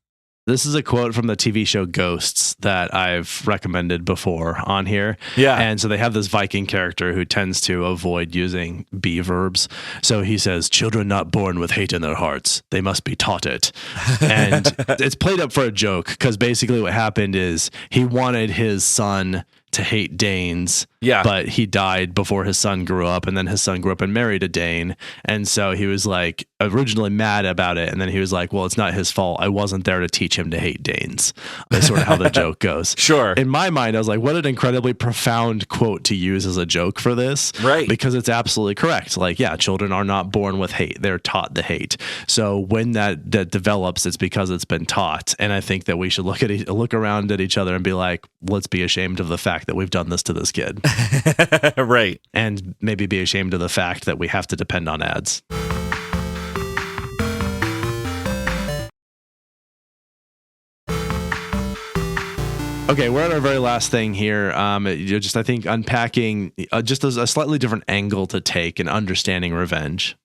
Speaker 2: This is a quote from the TV show Ghosts that I've recommended before on here.
Speaker 1: Yeah.
Speaker 2: And so they have this Viking character who tends to avoid using be verbs. So he says, "Children not born with hate in their hearts. They must be taught it." And it's played up for a joke because basically what happened is he wanted his son to hate Danes.
Speaker 1: Yeah.
Speaker 2: But he died before his son grew up, and then his son grew up and married a Dane. And so he was like originally mad about it. And then he was like, well, it's not his fault. I wasn't there to teach him to hate Danes. That's sort of how the joke goes.
Speaker 1: Sure.
Speaker 2: In my mind, I was like, what an incredibly profound quote to use as a joke for this.
Speaker 1: Right.
Speaker 2: Because it's absolutely correct. Like, yeah, children are not born with hate. They're taught the hate. So when that develops, it's because it's been taught. And I think that we should look around at each other and be like, let's be ashamed of the fact that we've done this to this kid.
Speaker 1: Right.
Speaker 2: And maybe be ashamed of the fact that we have to depend on ads. Okay, we're at our very last thing here. I think unpacking just a slightly different angle to take in understanding revenge.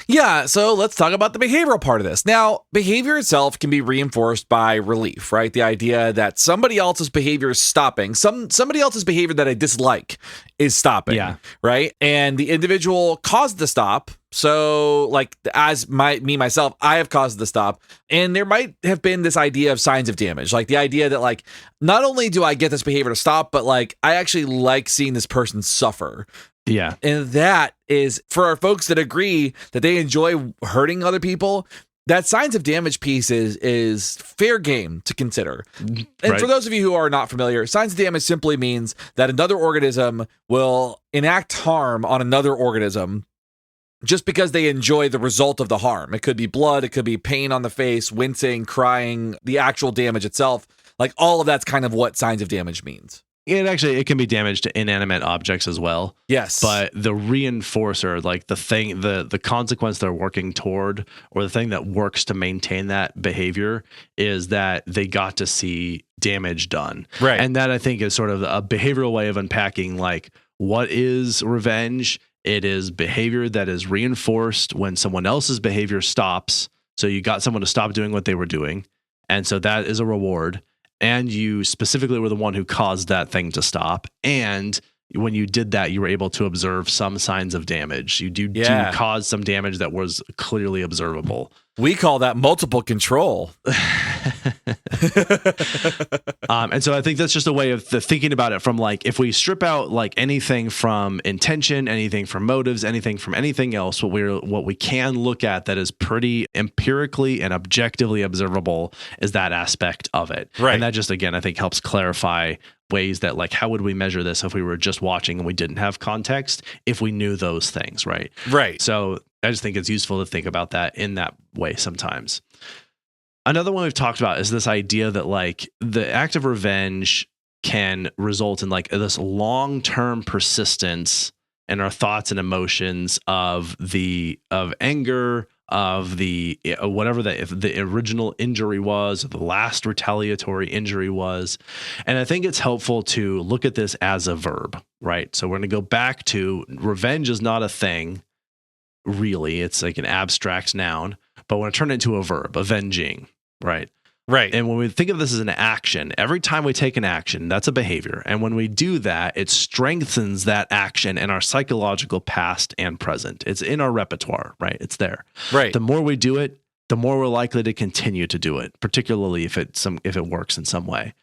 Speaker 1: Yeah, so let's talk about the behavioral part of this. Now, behavior itself can be reinforced by relief, right? The idea that somebody else's behavior is stopping, somebody else's behavior that I dislike is stopping, right? And the individual caused the stop. So, like, as myself, I have caused the stop, and there might have been this idea of signs of damage, like the idea that, like, not only do I get this behavior to stop, but like I actually like seeing this person suffer.
Speaker 2: Yeah.
Speaker 1: And that is, for our folks that agree that they enjoy hurting other people, that signs of damage piece is fair game to consider. And for those of you who are not familiar, signs of damage simply means that another organism will enact harm on another organism just because they enjoy the result of the harm. It could be blood, it could be pain on the face, wincing, crying, the actual damage itself. Like, all of that's kind of what signs of damage means.
Speaker 2: It can be damage to inanimate objects as well.
Speaker 1: Yes.
Speaker 2: But the reinforcer, like the thing, the consequence they're working toward, or the thing that works to maintain that behavior, is that they got to see damage done.
Speaker 1: Right.
Speaker 2: And that, I think, is sort of a behavioral way of unpacking, like, what is revenge? It is behavior that is reinforced when someone else's behavior stops. So you got someone to stop doing what they were doing. And so that is a reward. And you specifically were the one who caused that thing to stop. And when you did that, you were able to observe some signs of damage. You do cause some damage that was clearly observable.
Speaker 1: We call that multiple control.
Speaker 2: And so I think that's just a way of thinking about it from, like, if we strip out, like, anything from intention, anything from motives, anything from anything else, what we can look at that is pretty empirically and objectively observable is that aspect of it.
Speaker 1: Right.
Speaker 2: And that just, again, I think helps clarify ways that, like, how would we measure this if we were just watching and we didn't have context, if we knew those things, right?
Speaker 1: Right.
Speaker 2: So I just think it's useful to think about that in that way sometimes. Another one we've talked about is this idea that, like, the act of revenge can result in, like, this long-term persistence in our thoughts and emotions of anger, of the whatever the original injury was, or the last retaliatory injury was. And I think it's helpful to look at this as a verb, right? So we're going to go back to revenge is not a thing, really. It's like an abstract noun, but we're going to turn it into a verb, avenging, right?
Speaker 1: Right.
Speaker 2: And when we think of this as an action, every time we take an action, that's a behavior. And when we do that, it strengthens that action in our psychological past and present. It's in our repertoire, right? It's there.
Speaker 1: Right.
Speaker 2: The more we do it, the more we're likely to continue to do it, particularly if it works in some way.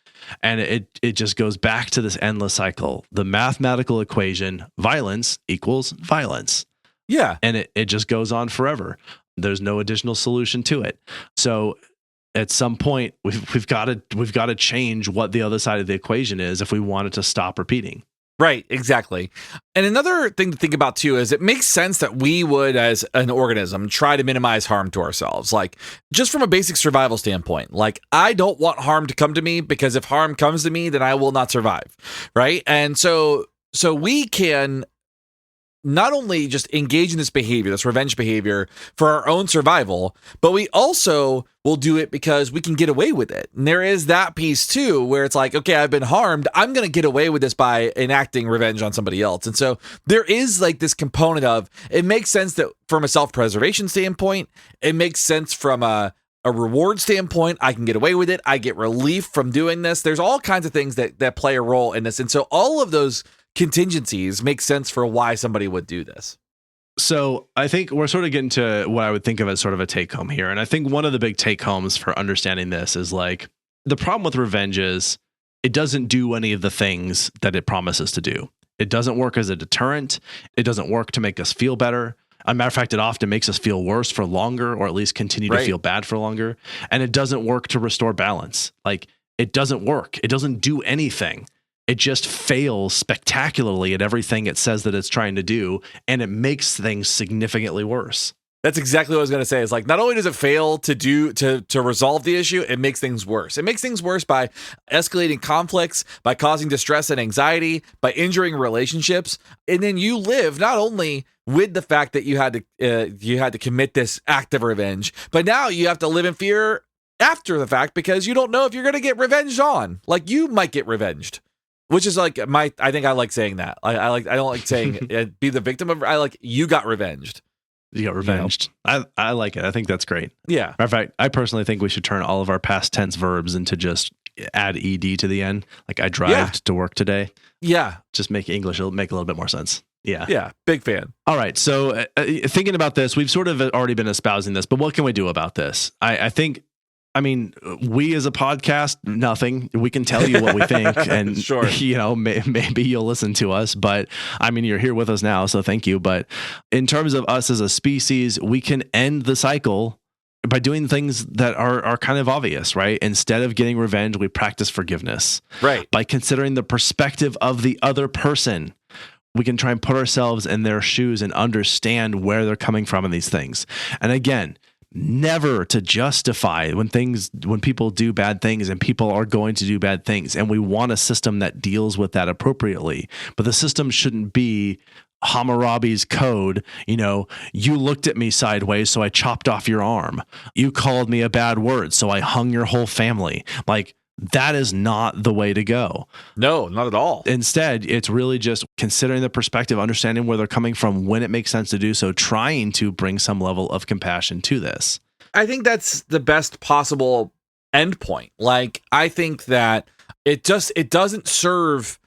Speaker 2: And it just goes back to this endless cycle. The mathematical equation, violence equals violence.
Speaker 1: Yeah.
Speaker 2: And it just goes on forever. There's no additional solution to it. So at some point, we've got to change what the other side of the equation is if we want it to stop repeating.
Speaker 1: Right, exactly. And another thing to think about too is it makes sense that we would, as an organism, try to minimize harm to ourselves. Like, just from a basic survival standpoint, like, I don't want harm to come to me, because if harm comes to me, then I will not survive. Right. And so we can not only just engage in this behavior, this revenge behavior, for our own survival, but we also will do it because we can get away with it. And there is that piece too, where it's like, okay, I've been harmed, I'm going to get away with this by enacting revenge on somebody else. And so there is, like, this component of, it makes sense that from a self-preservation standpoint, it makes sense from a reward standpoint, I can get away with it, I get relief from doing this. There's all kinds of things that play a role in this. And so all of those contingencies make sense for why somebody would do this.
Speaker 2: So I think we're sort of getting to what I would think of as sort of a take home here. And I think one of the big take homes for understanding this is, like, the problem with revenge is it doesn't do any of the things that it promises to do. It doesn't work as a deterrent. It doesn't work to make us feel better. As a matter of fact, it often makes us feel worse for longer, or at least continue to feel bad for longer. And it doesn't work to restore balance. Like, it doesn't work. It doesn't do anything. It just fails spectacularly at everything it says that it's trying to do, and it makes things significantly worse.
Speaker 1: That's exactly what I was going to say. It's like, not only does it fail to resolve the issue, it makes things worse. It makes things worse by escalating conflicts, by causing distress and anxiety, by injuring relationships. And then you live not only with the fact that you had to commit this act of revenge, but now you have to live in fear after the fact because you don't know if you're going to get revenged on. Like, you might get revenged, which is like I think I like saying that. I don't like saying be the victim of. I like you got revenged.
Speaker 2: You got revenged. You know? I like it. I think that's great.
Speaker 1: Yeah.
Speaker 2: In fact, I personally think we should turn all of our past tense verbs into just add ed to the end. Like, I drived to work today.
Speaker 1: Yeah.
Speaker 2: Just make English. It'll make a little bit more sense. Yeah.
Speaker 1: Yeah. Big fan.
Speaker 2: All right. So thinking about this, we've sort of already been espousing this, but what can we do about this? I mean, we as a podcast, nothing. We can tell you what we think, and
Speaker 1: sure.
Speaker 2: Maybe you'll listen to us. But I mean, you're here with us now, so thank you. But in terms of us as a species, we can end the cycle by doing things that are kind of obvious, right? Instead of getting revenge, we practice forgiveness,
Speaker 1: right?
Speaker 2: By considering the perspective of the other person. We can try and put ourselves in their shoes and understand where they're coming from in these things. And again, never to justify when people do bad things, and people are going to do bad things. And we want a system that deals with that appropriately. But the system shouldn't be Hammurabi's code. You looked at me sideways, so I chopped off your arm. You called me a bad word, so I hung your whole family. Like, that is not the way to go.
Speaker 1: No, not at all.
Speaker 2: Instead, it's really just considering the perspective, understanding where they're coming from, when it makes sense to do so, trying to bring some level of compassion to this.
Speaker 1: I think that's the best possible endpoint. Like, I think that it doesn't serve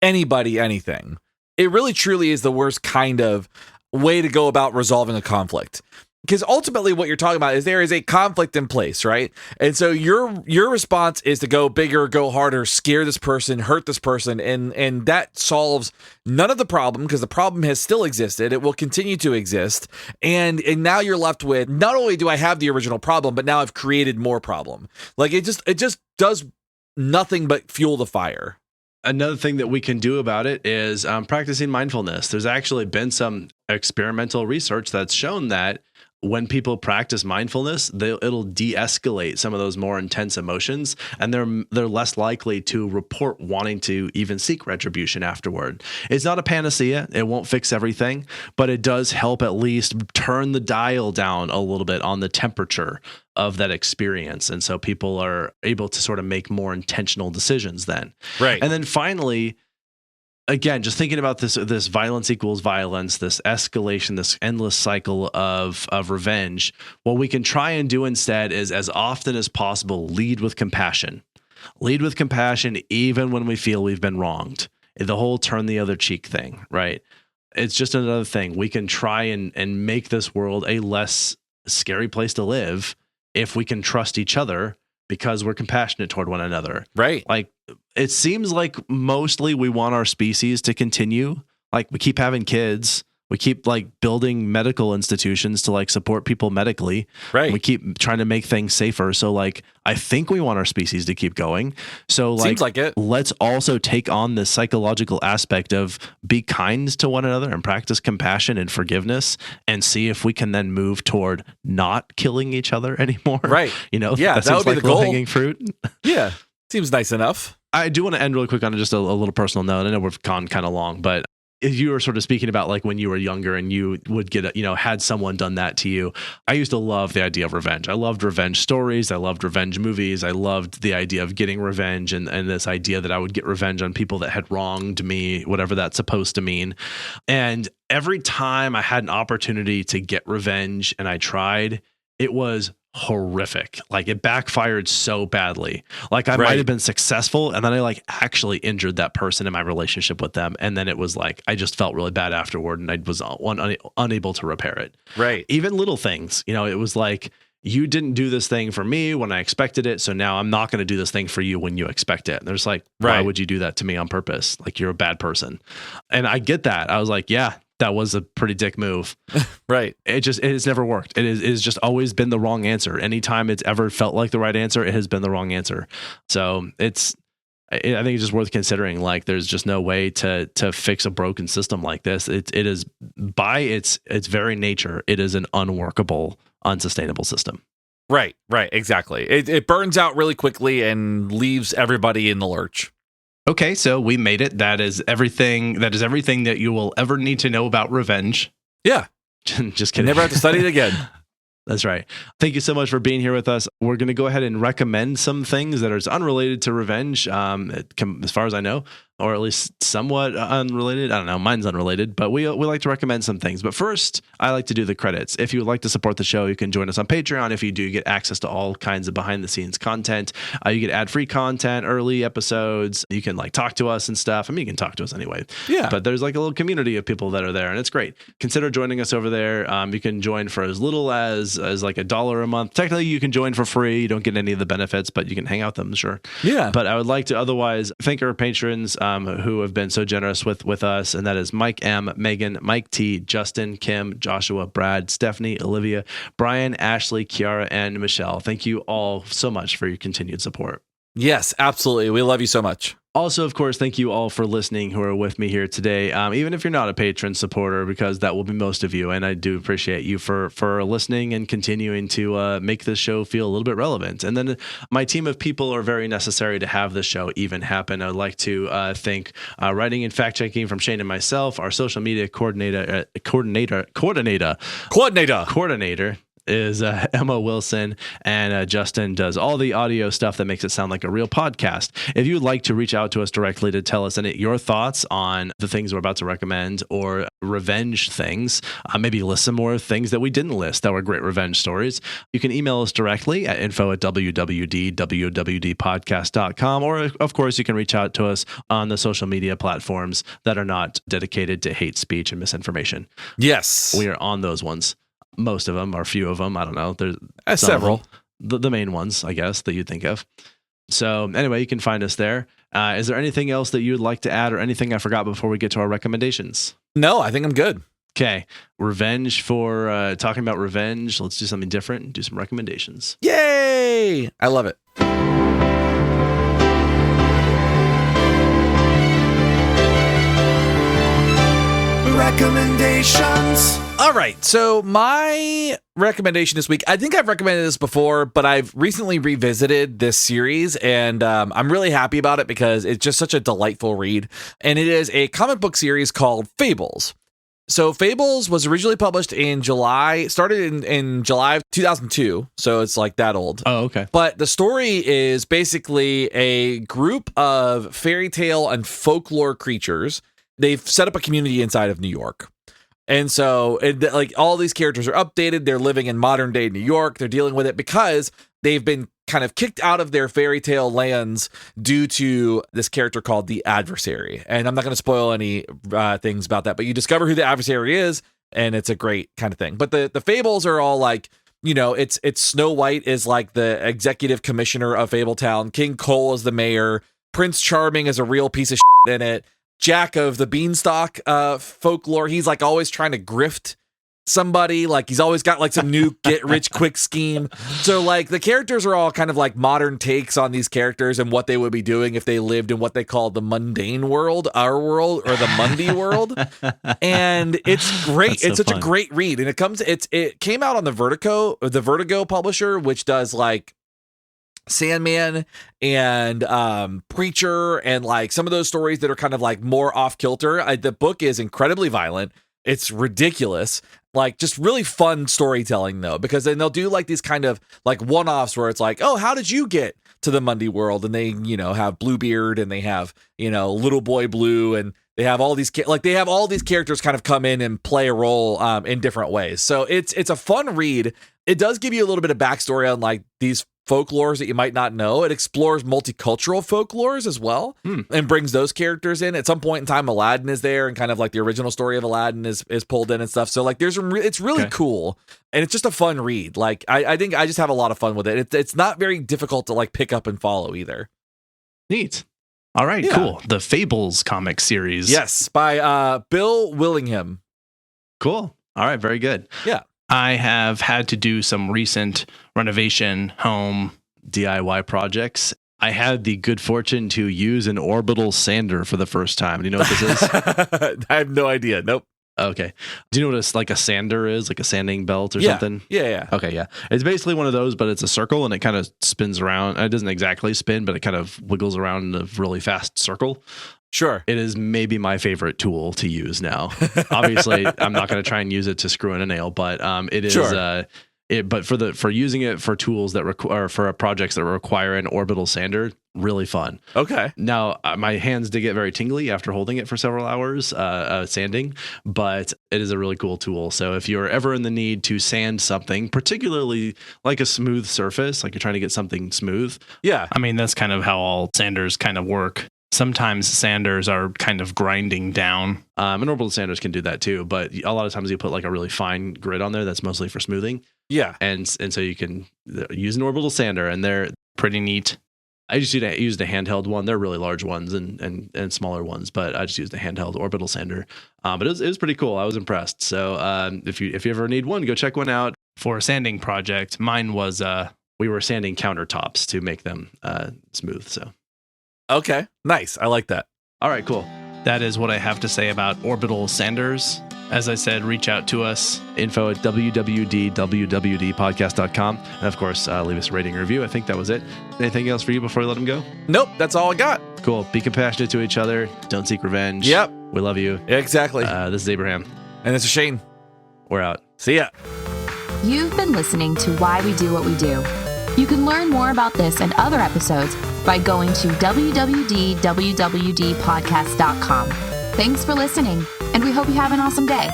Speaker 1: anybody anything. It really truly is the worst kind of way to go about resolving a conflict. Because ultimately what you're talking about is there is a conflict in place, right? And so your response is to go bigger, go harder, scare this person, hurt this person, and that solves none of the problem, because the problem has still existed. It will continue to exist. And now you're left with, not only do I have the original problem, but now I've created more problem. Like, it just does nothing but fuel the fire.
Speaker 2: Another thing that we can do about it is practicing mindfulness. There's actually been some experimental research that's shown that when people practice mindfulness, it'll de-escalate some of those more intense emotions, and they're less likely to report wanting to even seek retribution afterward. It's not a panacea. It won't fix everything, but it does help at least turn the dial down a little bit on the temperature of that experience. And so people are able to sort of make more intentional decisions then.
Speaker 1: Right.
Speaker 2: And then finally, again, just thinking about this violence equals violence, this escalation, this endless cycle of revenge, what we can try and do instead is, as often as possible, lead with compassion. Lead with compassion even when we feel we've been wronged. The whole turn the other cheek thing, right? It's just another thing. We can try and make this world a less scary place to live if we can trust each other, because we're compassionate toward one another.
Speaker 1: Right.
Speaker 2: Like, it seems like mostly we want our species to continue. Like, we keep having kids. We keep building medical institutions to support people medically.
Speaker 1: Right.
Speaker 2: We keep trying to make things safer. So I think we want our species to keep going. So
Speaker 1: seems like it.
Speaker 2: Let's also take on this psychological aspect of be kind to one another and practice compassion and forgiveness, and see if we can then move toward not killing each other anymore.
Speaker 1: Right.
Speaker 2: That
Speaker 1: would be the goal.
Speaker 2: Low-hanging fruit.
Speaker 1: Yeah. Seems nice enough.
Speaker 2: I do want to end really quick on just a little personal note. I know we've gone kind of long, but you were sort of speaking about when you were younger and you would get, had someone done that to you. I used to love the idea of revenge. I loved revenge stories. I loved revenge movies. I loved the idea of getting revenge and this idea that I would get revenge on people that had wronged me, whatever that's supposed to mean. And every time I had an opportunity to get revenge and I tried, it was horrific. It backfired so badly. I might have been successful, and then I actually injured that person in my relationship with them, and then it was I just felt really bad afterward, and I was unable to repair it.
Speaker 1: Right.
Speaker 2: Even little things, it was you didn't do this thing for me when I expected it, so now I'm not going to do this thing for you when you expect it. And there's why would you do that to me on purpose? You're a bad person. And I get that. I was yeah, that was a pretty dick move.
Speaker 1: Right.
Speaker 2: It has never worked. It is just always been the wrong answer. Anytime it's ever felt like the right answer, it has been the wrong answer. So I think it's just worth considering. There's just no way to fix a broken system like this. It is, by its very nature, it is an unworkable, unsustainable system.
Speaker 1: Right. Exactly. It burns out really quickly and leaves everybody in the lurch.
Speaker 2: Okay, so we made it. That is everything that you will ever need to know about revenge.
Speaker 1: Yeah.
Speaker 2: Just kidding.
Speaker 1: Never have to study it again.
Speaker 2: That's right. Thank you so much for being here with us. We're going to go ahead and recommend some things that are unrelated to revenge, as far as I know, or at least somewhat unrelated. I don't know. Mine's unrelated, but we like to recommend some things. But first, I like to do the credits. If you would like to support the show, you can join us on Patreon. If you do, you get access to all kinds of behind-the-scenes content. You get ad-free content, early episodes. You can talk to us and stuff. I mean, you can talk to us anyway.
Speaker 1: Yeah.
Speaker 2: But there's a little community of people that are there, and it's great. Consider joining us over there. You can join for as little as $1 a month. Technically, you can join for free. You don't get any of the benefits, but you can hang out with them, sure.
Speaker 1: Yeah.
Speaker 2: But I would like to otherwise thank our patrons who have been so generous with us, and that is Mike M, Megan, Mike T, Justin, Kim, Joshua, Brad, Stephanie, Olivia, Brian, Ashley, Kiara, and Michelle. Thank you all so much for your continued support.
Speaker 1: Yes, absolutely. We love you so much.
Speaker 2: Also, of course, thank you all for listening who are with me here today. Even if you're not a patron supporter, because that will be most of you, and I do appreciate you for listening and continuing to make this show feel a little bit relevant. And then my team of people are very necessary to have this show even happen. I'd like to thank writing and fact checking from Shane and myself, our social media coordinator is Emma Wilson, and Justin does all the audio stuff that makes it sound like a real podcast. If you would like to reach out to us directly to tell us your thoughts on the things we're about to recommend or revenge things, maybe list some more things that we didn't list that were great revenge stories, you can email us directly at info@wwd.podcast.com, or of course you can reach out to us on the social media platforms that are not dedicated to hate speech and misinformation.
Speaker 1: Yes.
Speaker 2: We are on those ones. Most of them, or a few of them, I don't know. There's
Speaker 1: several.
Speaker 2: The main ones, I guess, that you'd think of. So anyway, you can find us there. Is there anything else that you would like to add, or anything I forgot before we get to our recommendations?
Speaker 1: No, I think I'm good.
Speaker 2: Okay. Revenge for talking about revenge. Let's do something different and do some recommendations.
Speaker 1: Yay! I love it. Recommendations. All right, so my recommendation this week, I think I've recommended this before, but I've recently revisited this series, and I'm really happy about it because it's just such a delightful read. And it is a comic book series called Fables. So Fables was originally published in started in July of 2002, so it's that old.
Speaker 2: Oh, okay.
Speaker 1: But the story is basically a group of fairy tale and folklore creatures. They've set up a community inside of New York. And so all these characters are updated. They're living in modern day New York. They're dealing with it because they've been kind of kicked out of their fairy tale lands due to this character called the Adversary. And I'm not going to spoil any things about that, but you discover who the Adversary is, and it's a great kind of thing. But the fables are all it's Snow White is the executive commissioner of Fabletown. King Cole is the mayor. Prince Charming is a real piece of shit in it. Jack of the Beanstalk folklore, he's always trying to grift somebody, he's always got some new get rich quick scheme. So the characters are all kind of modern takes on these characters and what they would be doing if they lived in what they call the mundane world, our world, or the Mundy world. And it's great. It's such a great read. And it came out on the Vertigo publisher, which does Sandman and Preacher and some of those stories that are kind of more off kilter. The book is incredibly violent. It's ridiculous. Just really fun storytelling though, because then they'll do these kind of one-offs where it's oh, how did you get to the Mundy world? And they, have Bluebeard, and they have, Little Boy Blue, and they have all these they have all these characters kind of come in and play a role in different ways. So it's a fun read. It does give you a little bit of backstory on these folklores that you might not know. It explores multicultural folklores as well, and brings those characters in. At some point in time, Aladdin is there, and kind of the original story of Aladdin is pulled in and stuff. So it's really cool, and it's just a fun read. I think I just have a lot of fun with it. It's not very difficult to pick up and follow either.
Speaker 2: Neat. All right, cool. The Fables comic series.
Speaker 1: Yes, by Bill Willingham.
Speaker 2: Cool. All right, very good.
Speaker 1: Yeah.
Speaker 2: I have had to do some recent renovation home DIY projects. I had the good fortune to use an Orbital sander for the first time. Do you know what this is?
Speaker 1: I have no idea. Nope.
Speaker 2: Okay. Do you know what a sander is? Like a sanding belt or something?
Speaker 1: Yeah.
Speaker 2: Okay, yeah. It's basically one of those, but it's a circle and it kind of spins around. It doesn't exactly spin, but it kind of wiggles around in a really fast circle.
Speaker 1: Sure.
Speaker 2: It is maybe my favorite tool to use now. Obviously, I'm not going to try and use it to screw in a nail, but it is But for using it for tools that require for projects that require an orbital sander, really fun.
Speaker 1: Okay.
Speaker 2: Now my hands did get very tingly after holding it for several hours sanding, but it is a really cool tool. So if you're ever in the need to sand something, particularly like a smooth surface, like you're trying to get something smooth.
Speaker 1: Yeah.
Speaker 3: I mean, that's kind of how all sanders kind of work. Sometimes sanders are kind of grinding down.
Speaker 2: And orbital sanders can do that too, but a lot of times you put like a really fine grit on there that's mostly for smoothing.
Speaker 1: Yeah.
Speaker 2: And so you can use an orbital sander, and they're
Speaker 3: pretty neat.
Speaker 2: I just used a handheld one. They're really large ones and smaller ones, but I just used a handheld orbital sander. But it was pretty cool. I was impressed. So if you ever need one, go check one out.
Speaker 3: For a sanding project, mine was
Speaker 2: we were sanding countertops to make them smooth. So
Speaker 1: okay, nice. I like that.
Speaker 2: All right, cool.
Speaker 3: That is what I have to say about orbital sanders. As I said, reach out to us.
Speaker 2: Info at www.podcast.com. And of course, leave us a rating and review. I think that was it. Anything else for you before we let them go?
Speaker 1: Nope, that's all I got.
Speaker 2: Cool. Be compassionate to each other. Don't seek revenge.
Speaker 1: Yep.
Speaker 2: We love you.
Speaker 1: Exactly.
Speaker 2: This is Abraham.
Speaker 1: And this is Shane.
Speaker 2: We're out.
Speaker 1: See ya.
Speaker 4: You've been listening to Why We Do What We Do. You can learn more about this and other episodes by going to www.wwdpodcast.com. Thanks for listening, and we hope you have an awesome day.